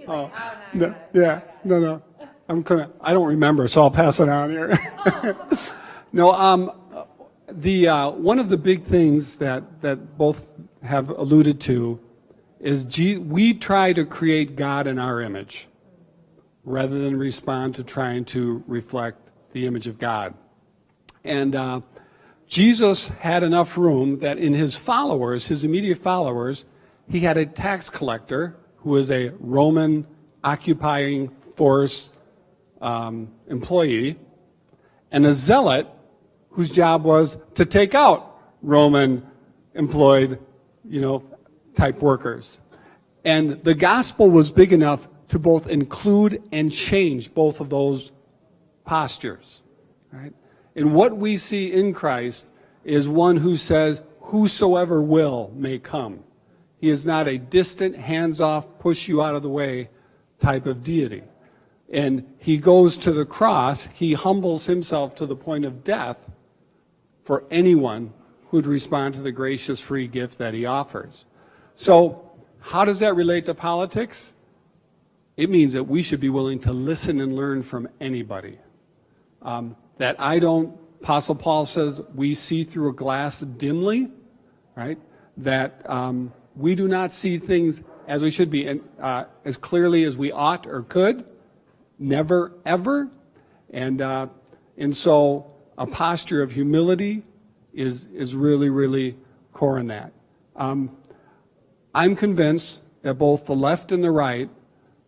Oh, no, yeah, no. I don't remember, so I'll pass it on here. No, one of the big things that both have alluded to is we try to create God in our image, rather than respond to trying to reflect the image of God. And Jesus had enough room that in his followers, his immediate followers, he had a tax collector who was a Roman occupying force employee, and a zealot whose job was to take out Roman employed, type workers. And the gospel was big enough to both include and change both of those postures, right? And what we see in Christ is one who says, whosoever will may come. He is not a distant, hands-off, push you out of the way type of deity. And he goes to the cross, he humbles himself to the point of death for anyone who'd respond to the gracious free gift that he offers. So how does that relate to politics? It means that we should be willing to listen and learn from anybody. Apostle Paul says we see through a glass dimly, right? That we do not see things as we should be, and as clearly as we ought or could, never, ever. And so a posture of humility is really, really core in that. I'm convinced that both the left and the right,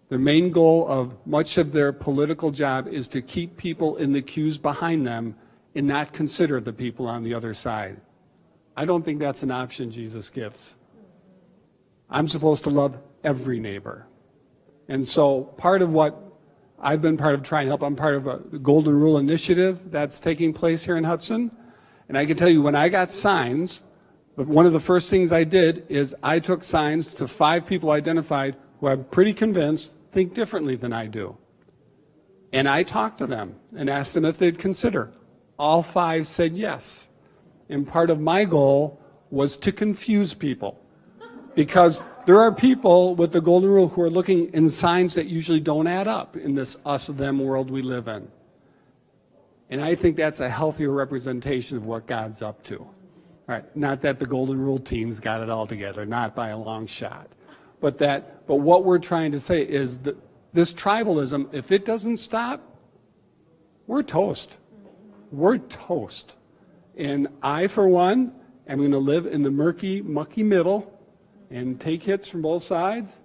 the main goal of much of their political job is to keep people in the queues behind them and not consider the people on the other side. I don't think that's an option Jesus gives. I'm supposed to love every neighbor. And so part of what I've been part of trying to help, I'm part of a Golden Rule initiative that's taking place here in Hudson. And I can tell you, when I got signs, one of the first things I did is I took signs to 5 people identified who I'm pretty convinced think differently than I do. And I talked to them and asked them if they'd consider. All 5 said yes. And part of my goal was to confuse people. Because there are people with the Golden Rule who are looking in signs that usually don't add up in this us-them world we live in. And I think that's a healthier representation of what God's up to. All right, not that the Golden Rule team's got it all together, not by a long shot. But what we're trying to say is that this tribalism, if it doesn't stop, we're toast. We're toast. And I, for one, am going to live in the murky, mucky middle and take hits from both sides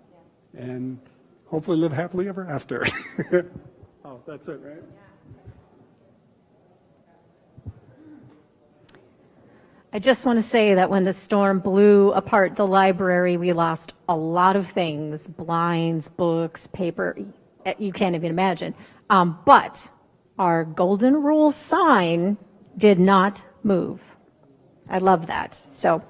and hopefully live happily ever after. Oh, that's it, right? I just want to say that when the storm blew apart the library, we lost a lot of things, blinds, books, paper, you can't even imagine. But our golden rule sign did not move. I love that. So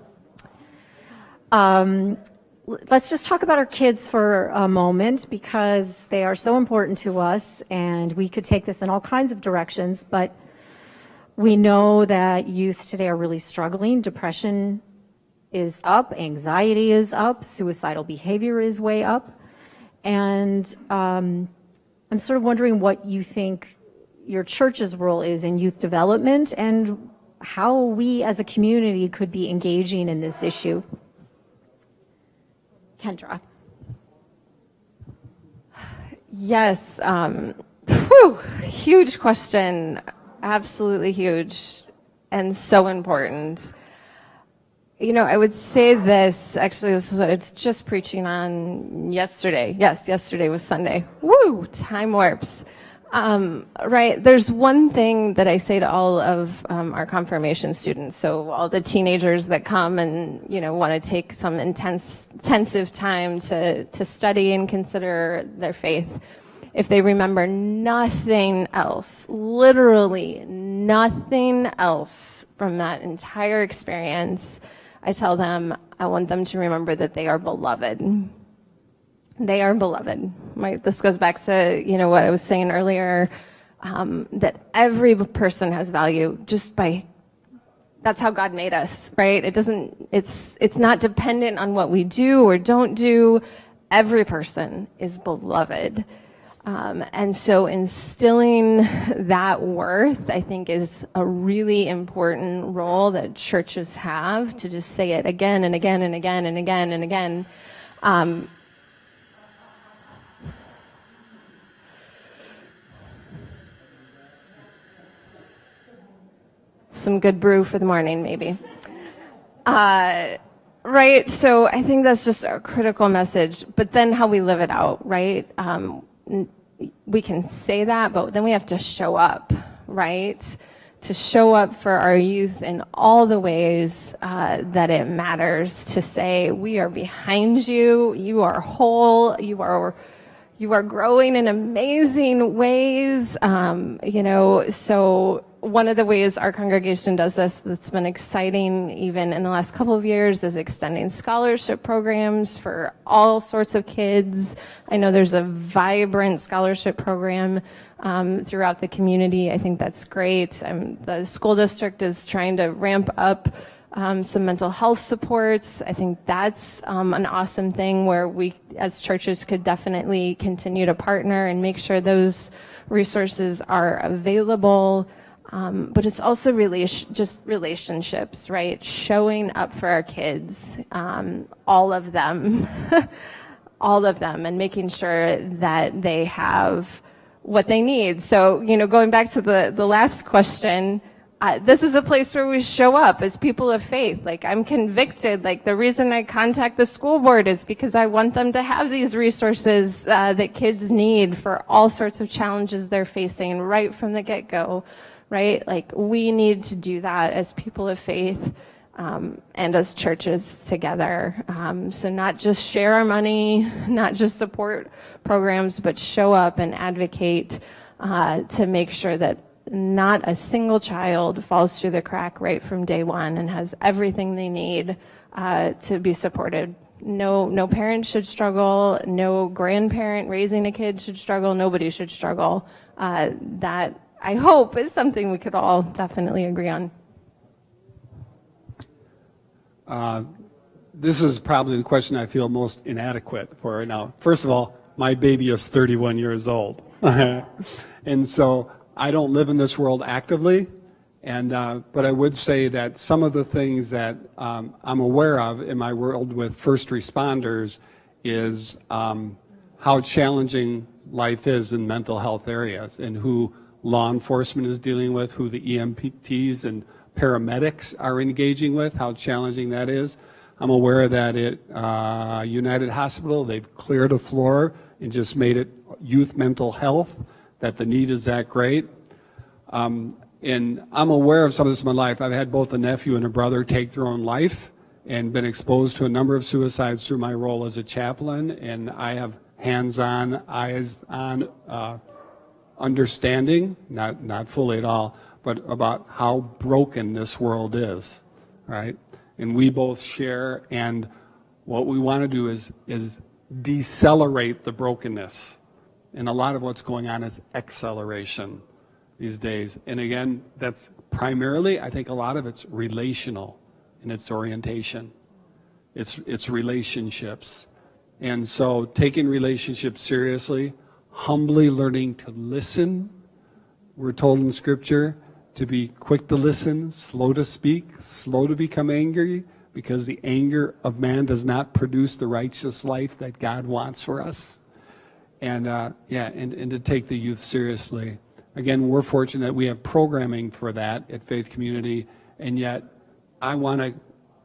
let's just talk about our kids for a moment, because they are so important to us, and we could take this in all kinds of directions, but we know that youth today are really struggling. Depression is up, anxiety is up, suicidal behavior is way up. And I'm sort of wondering what you think your church's role is in youth development and how we as a community could be engaging in this issue. Kendra. Yes, huge question. Absolutely huge and so important. You know, I would say this, actually, this is what I was just preaching on yesterday. Yes, yesterday was Sunday. Woo, time warps. Right, there's one thing that I say to all of our confirmation students, so all the teenagers that come and, you know, want to take some intensive time to study and consider their faith. If they remember nothing else, literally nothing else from that entire experience, I tell them I want them to remember that they are beloved. They are beloved. Right? This goes back to, you know, what I was saying earlier, that every person has value just by, that's how God made us, right? It's not dependent on what we do or don't do. Every person is beloved. And so instilling that worth, I think, is a really important role that churches have, to just say it again and again and again and again and again. Some good brew for the morning, maybe. Right, so I think that's just a critical message, but then how we live it out, right? We can say that, but then we have to show up, right? To show up for our youth in all the ways that it matters, to say, we are behind you, you are whole, you are growing in amazing ways, you know. So one of the ways our congregation does this that's been exciting even in the last couple of years is extending scholarship programs for all sorts of kids. I know there's a vibrant scholarship program throughout the community. I think that's great. The school district is trying to ramp up some mental health supports. I think that's an awesome thing where we as churches could definitely continue to partner and make sure those resources are available. But it's also really just relationships, right? Showing up for our kids, all of them, and making sure that they have what they need. So, you know, going back to the last question, this is a place where we show up as people of faith. Like, I'm convicted. Like, the reason I contact the school board is because I want them to have these resources that kids need for all sorts of challenges they're facing right from the get-go. Right? Like, we need to do that as people of faith and as churches together. So not just share our money, not just support programs, but show up and advocate to make sure that not a single child falls through the crack right from day one and has everything they need to be supported. No parent should struggle. No grandparent raising a kid should struggle. Nobody should struggle. That, I hope, is something we could all definitely agree on. This is probably the question I feel most inadequate for right now. First of all, my baby is 31 years old. And so I don't live in this world actively, but I would say that some of the things that I'm aware of in my world with first responders is how challenging life is in mental health areas, and who law enforcement is dealing with, who the EMTs and paramedics are engaging with, how challenging that is. I'm aware that at United Hospital, they've cleared a floor and just made it youth mental health, that the need is that great. And And I'm aware of some of this in my life. I've had both a nephew and a brother take their own life and been exposed to a number of suicides through my role as a chaplain, and I have hands-on, eyes-on understanding, not fully at all, but about how broken this world is, right? And we both share, and what we want to do is decelerate the brokenness. And a lot of what's going on is acceleration these days. And again, that's primarily, I think a lot of it's relational in its orientation. It's relationships. And so taking relationships seriously, humbly learning to listen. We're told in Scripture to be quick to listen, slow to speak, slow to become angry, because the anger of man does not produce the righteous life that God wants for us. And and to take the youth seriously. Again, we're fortunate that we have programming for that at Faith Community, and yet I want to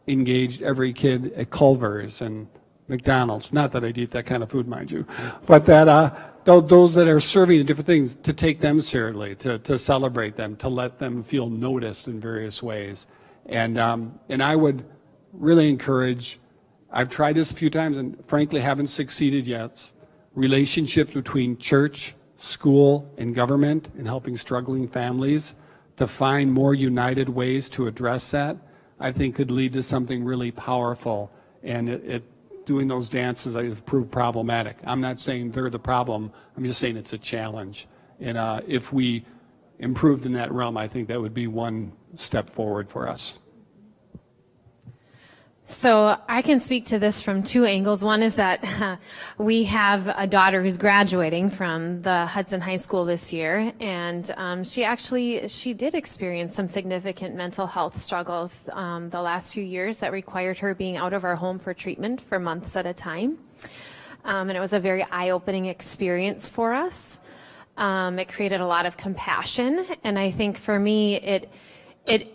engage every kid at Culver's and McDonald's. Not that I'd eat that kind of food, mind you, but that those that are serving different things, to take them seriously, to celebrate them, to let them feel noticed in various ways. And I would really encourage, I've tried this a few times and frankly haven't succeeded yet, relationships between church, school, and government in helping struggling families to find more united ways to address that, I think could lead to something really powerful. And doing those dances has proved problematic. I'm not saying they're the problem. I'm just saying it's a challenge. And if we improved in that realm, I think that would be one step forward for us. So I can speak to this from two angles. One is that we have a daughter who's graduating from the Hudson High School this year, and she did experience some significant mental health struggles the last few years that required her being out of our home for treatment for months at a time. And it was a very eye-opening experience for us. It created a lot of compassion, and I think for me it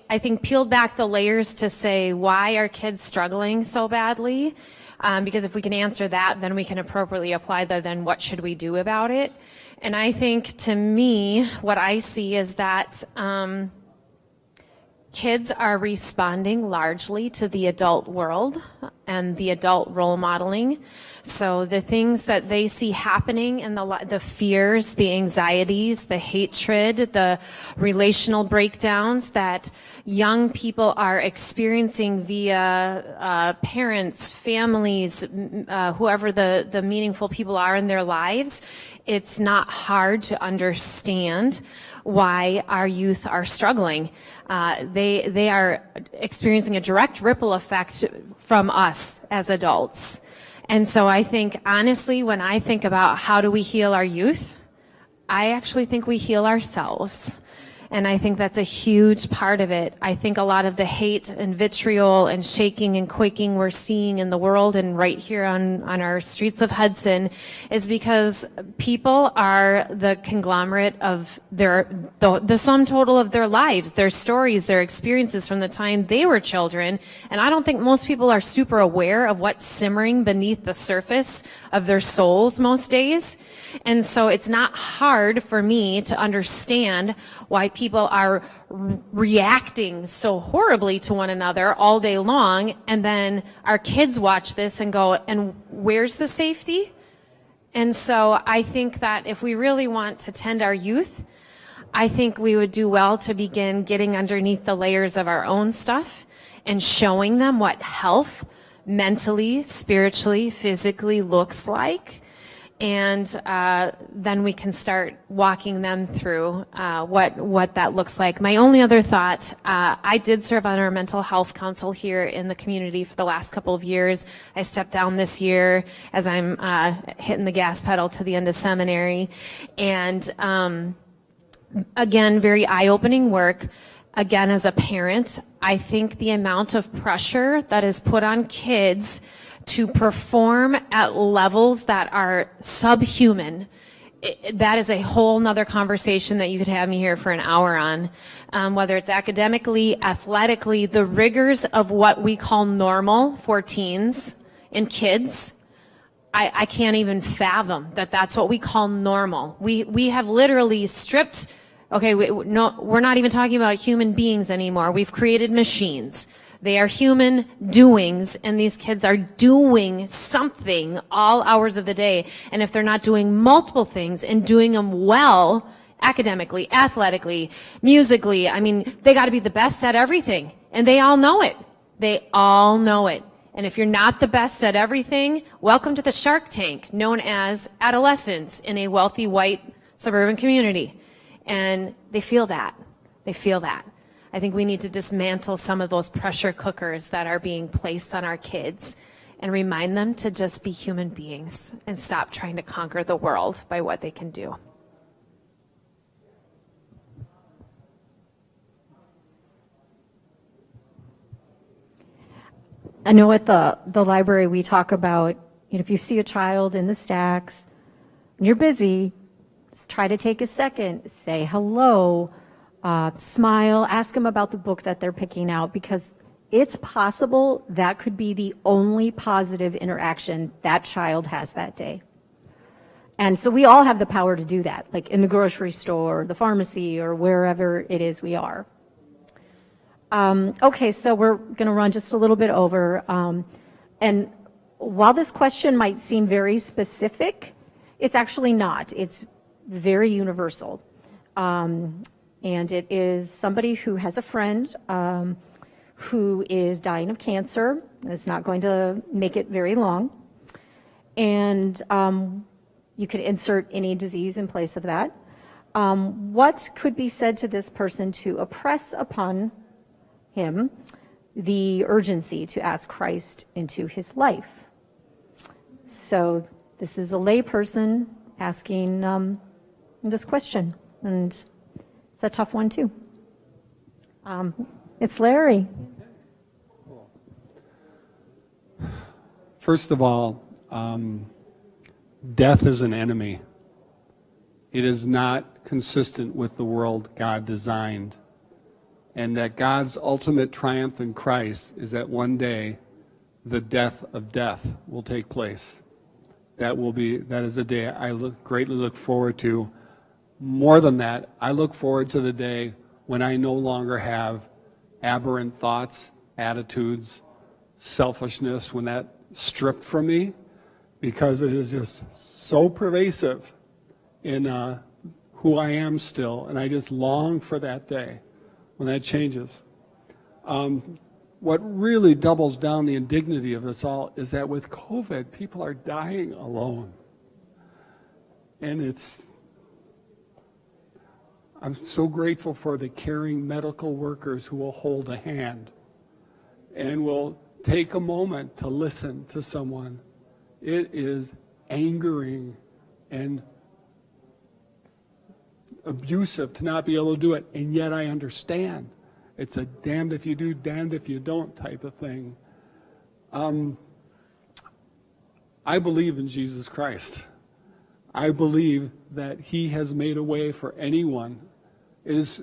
I think peeled back the layers to say, why are kids struggling so badly? Because if we can answer that, then we can appropriately apply then what should we do about it? And I think, to me, what I see is that kids are responding largely to the adult world and the adult role modeling. So the things that they see happening in the fears, the anxieties, the hatred, the relational breakdowns that young people are experiencing via parents, families, whoever the meaningful people are in their lives, it's not hard to understand why our youth are struggling. They are experiencing a direct ripple effect from us as adults. And so I think, honestly, when I think about how do we heal our youth, I actually think we heal ourselves. And I think that's a huge part of it. I think a lot of the hate and vitriol and shaking and quaking we're seeing in the world and right here on our streets of Hudson is because people are the conglomerate of the sum total of their lives, their stories, their experiences from the time they were children. And I don't think most people are super aware of what's simmering beneath the surface of their souls most days. And so it's not hard for me to understand why people are reacting so horribly to one another all day long, and then our kids watch this and go, and where's the safety? And so I think that if we really want to tend our youth, I think we would do well to begin getting underneath the layers of our own stuff and showing them what health mentally, spiritually, physically looks like. And then we can start walking them through what that looks like. My only other thought, I did serve on our mental health council here in the community for the last couple of years. I stepped down this year as I'm hitting the gas pedal to the end of seminary. And again, very eye-opening work. Again, as a parent, I think the amount of pressure that is put on kids to perform at levels that are subhuman, that is a whole nother conversation that you could have me here for an hour on. Whether it's academically, athletically, the rigors of what we call normal for teens and kids, I can't even fathom that that's what we call normal. We have literally stripped Okay, no, we're not even talking about human beings anymore. We've created machines. They are human doings, and these kids are doing something all hours of the day. And if they're not doing multiple things and doing them well, academically, athletically, musically, I mean, they got to be the best at everything. And they all know it. They all know it. And if you're not the best at everything, welcome to the Shark Tank, known as adolescence in a wealthy white suburban community. And they feel that. They feel that. I think we need to dismantle some of those pressure cookers that are being placed on our kids and remind them to just be human beings and stop trying to conquer the world by what they can do. I know at the library we talk about, if you see a child in the stacks and you're busy, just try to take a second, say hello, smile, ask them about the book that they're picking out, because it's possible that could be the only positive interaction that child has that day. And so we all have the power to do that, like in the grocery store, the pharmacy, or wherever it is we are. Okay, so we're going to run just a little bit over. And while this question might seem very specific, it's actually not. It's very universal. And it is somebody who has a friend who is dying of cancer. It's not going to make it very long. And you could insert any disease in place of that. What could be said to this person to impress upon him the urgency to ask Christ into his life? So this is a lay person asking this question, and it's a tough one too. It's Larry. First of all, death is an enemy. It is not consistent with the world God designed. And that God's ultimate triumph in Christ is that one day the death of death will take place. That is a day I greatly look forward to. More than that, I look forward to the day when I no longer have aberrant thoughts, attitudes, selfishness, when that's stripped from me, because it is just so pervasive in who I am still, and I just long for that day when that changes. What really doubles down the indignity of this all is that with COVID, people are dying alone. And I'm so grateful for the caring medical workers who will hold a hand and will take a moment to listen to someone. It is angering and abusive to not be able to do it, and yet I understand. It's a damned if you do, damned if you don't type of thing. I believe in Jesus Christ. I believe that he has made a way for anyone. It is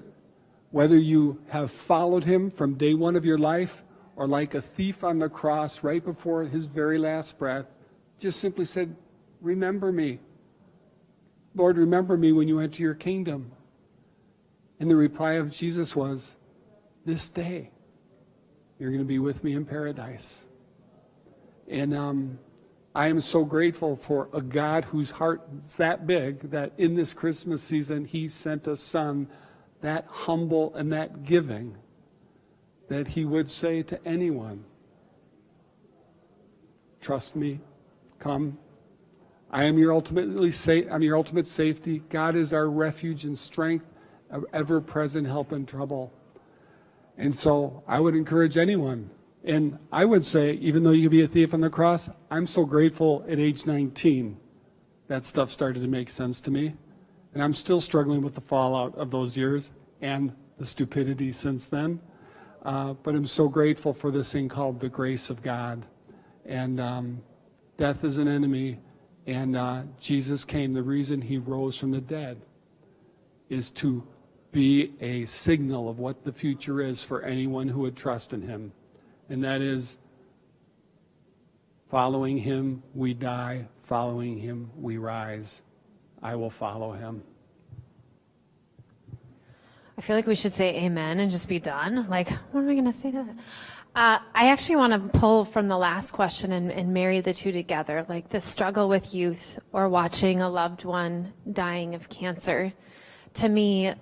whether you have followed him from day one of your life, or like a thief on the cross right before his very last breath, just simply said, remember me. Lord, remember me when you enter your kingdom. And the reply of Jesus was, this day, you're going to be with me in paradise. And I am so grateful for a God whose heart is that big that in this Christmas season, he sent a son that humble and that giving, that he would say to anyone, trust me, come. I am your ultimate safety. God is our refuge and strength, an ever-present help in trouble. And so I would encourage anyone. And I would say, even though you could be a thief on the cross, I'm so grateful at age 19 that stuff started to make sense to me. And I'm still struggling with the fallout of those years and the stupidity since then. But I'm so grateful for this thing called the grace of God. And death is an enemy. And Jesus came. The reason he rose from the dead is to be a signal of what the future is for anyone who would trust in him. And that is, following him we die, following him we rise. I will follow him. I feel like we should say amen and just be done. Like, what am I going to say to that? I actually want to pull from the last question and marry the two together, like the struggle with youth or watching a loved one dying of cancer. To me,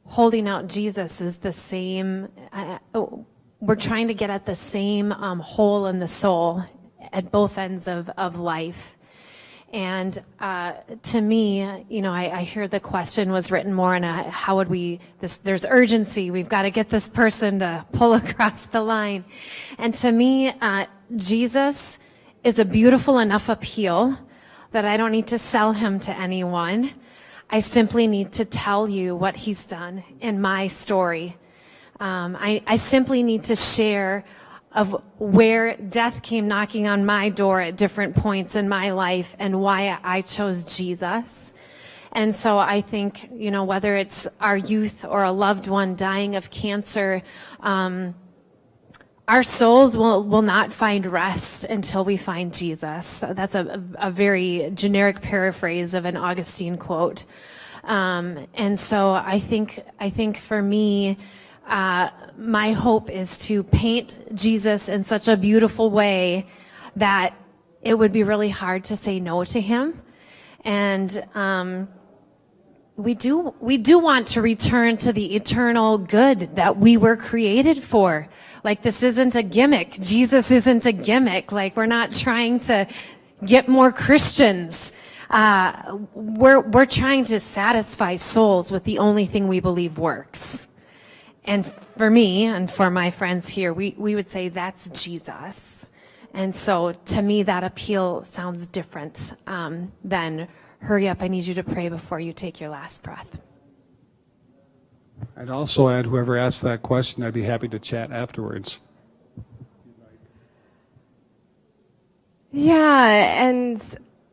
holding out Jesus is the same. We're trying to get at the same hole in the soul at both ends of life. And to me, you know, I hear the question was written more in a, how would we, there's urgency, we've got to get this person to pull across the line. And to me, Jesus is a beautiful enough appeal that I don't need to sell him to anyone. I simply need to tell you what he's done in my story. I simply need to share of where death came knocking on my door at different points in my life and why I chose Jesus. And so I think, you know, whether it's our youth or a loved one dying of cancer, our souls will not find rest until we find Jesus. That's a very generic paraphrase of an Augustine quote. And so I think for me, my hope is to paint Jesus in such a beautiful way that it would be really hard to say no to him. And we do want to return to the eternal good that we were created for. Like, this isn't a gimmick. Jesus isn't a gimmick. Like, we're not trying to get more Christians. We're trying to satisfy souls with the only thing we believe works. And for me and for my friends here, we would say that's Jesus. And so to me, that appeal sounds different than hurry up, I need you to pray before you take your last breath. I'd also add, whoever asked that question, I'd be happy to chat afterwards. Yeah, and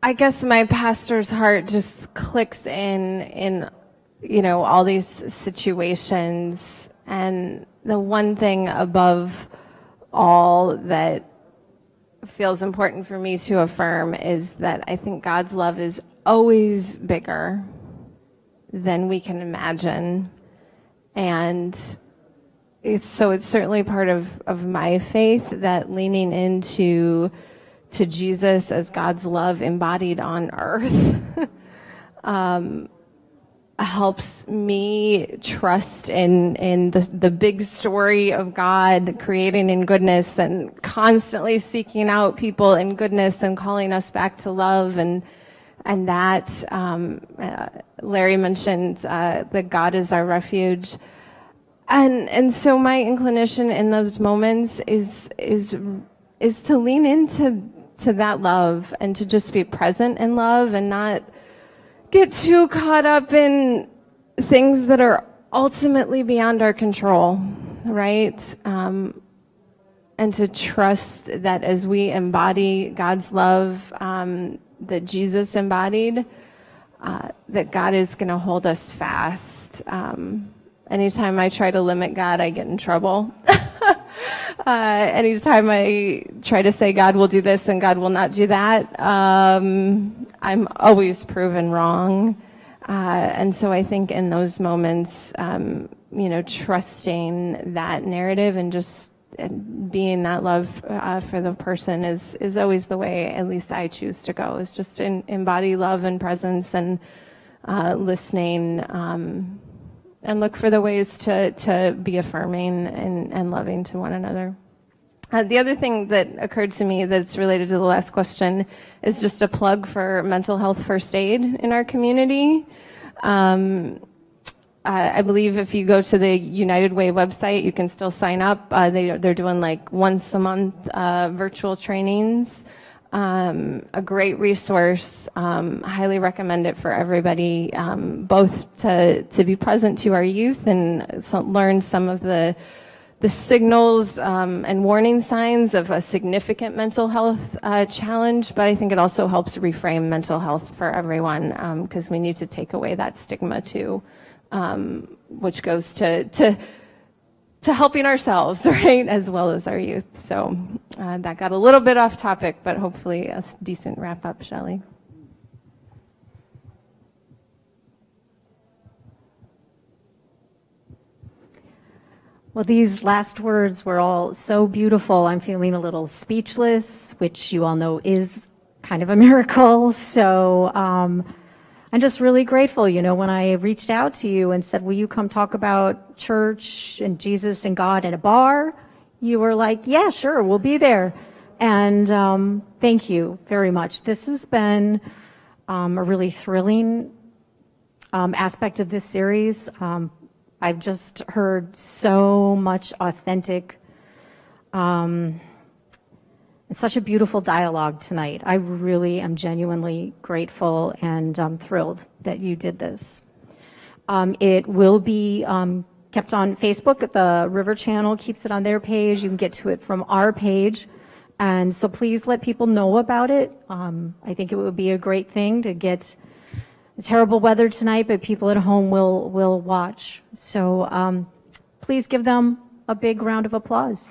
I guess my pastor's heart just clicks in, you know, all these situations. And the one thing above all that feels important for me to affirm is that I think God's love is always bigger than we can imagine. And it's certainly part of my faith that leaning into Jesus as God's love embodied on earth helps me trust in the big story of God creating in goodness and constantly seeking out people in goodness and calling us back to love. And that Larry mentioned that God is our refuge. And so my inclination in those moments is to lean into that love and to just be present in love and not get too caught up in things that are ultimately beyond our control, right? And to trust that as we embody God's love that Jesus embodied, that God is going to hold us fast. Anytime I try to limit God, I get in trouble. Anytime I try to say God will do this and God will not do that, I'm always proven wrong. And so I think in those moments, trusting that narrative and just being that love for the person is always the way, at least I choose to go, is just embody love and presence and listening, and look for the ways to be affirming and loving to one another. The other thing that occurred to me that's related to the last question is just a plug for mental health first aid in our community. I believe if you go to the United Way website, you can still sign up. They're doing like once a month virtual trainings. A great resource. Highly recommend it for everybody, both to be present to our youth and learn some of the signals and warning signs of a significant mental health challenge, but I think it also helps reframe mental health for everyone, because we need to take away that stigma too, which goes to helping ourselves, right, as well as our youth. So that got a little bit off topic, but hopefully a decent wrap up, Shelley. Well, these last words were all so beautiful. I'm feeling a little speechless, which you all know is kind of a miracle. So I'm just really grateful. You know, when I reached out to you and said, will you come talk about church and Jesus and God at a bar? You were like, yeah, sure, we'll be there. And thank you very much. This has been a really thrilling aspect of this series. I've just heard so much authentic and such a beautiful dialogue tonight. I really am genuinely grateful and thrilled that you did this. It will be kept on Facebook. The River Channel keeps it on their page. You can get to it from our page. And so please let people know about it. I think it would be a great thing to get terrible weather tonight, but people at home will watch. So please give them a big round of applause.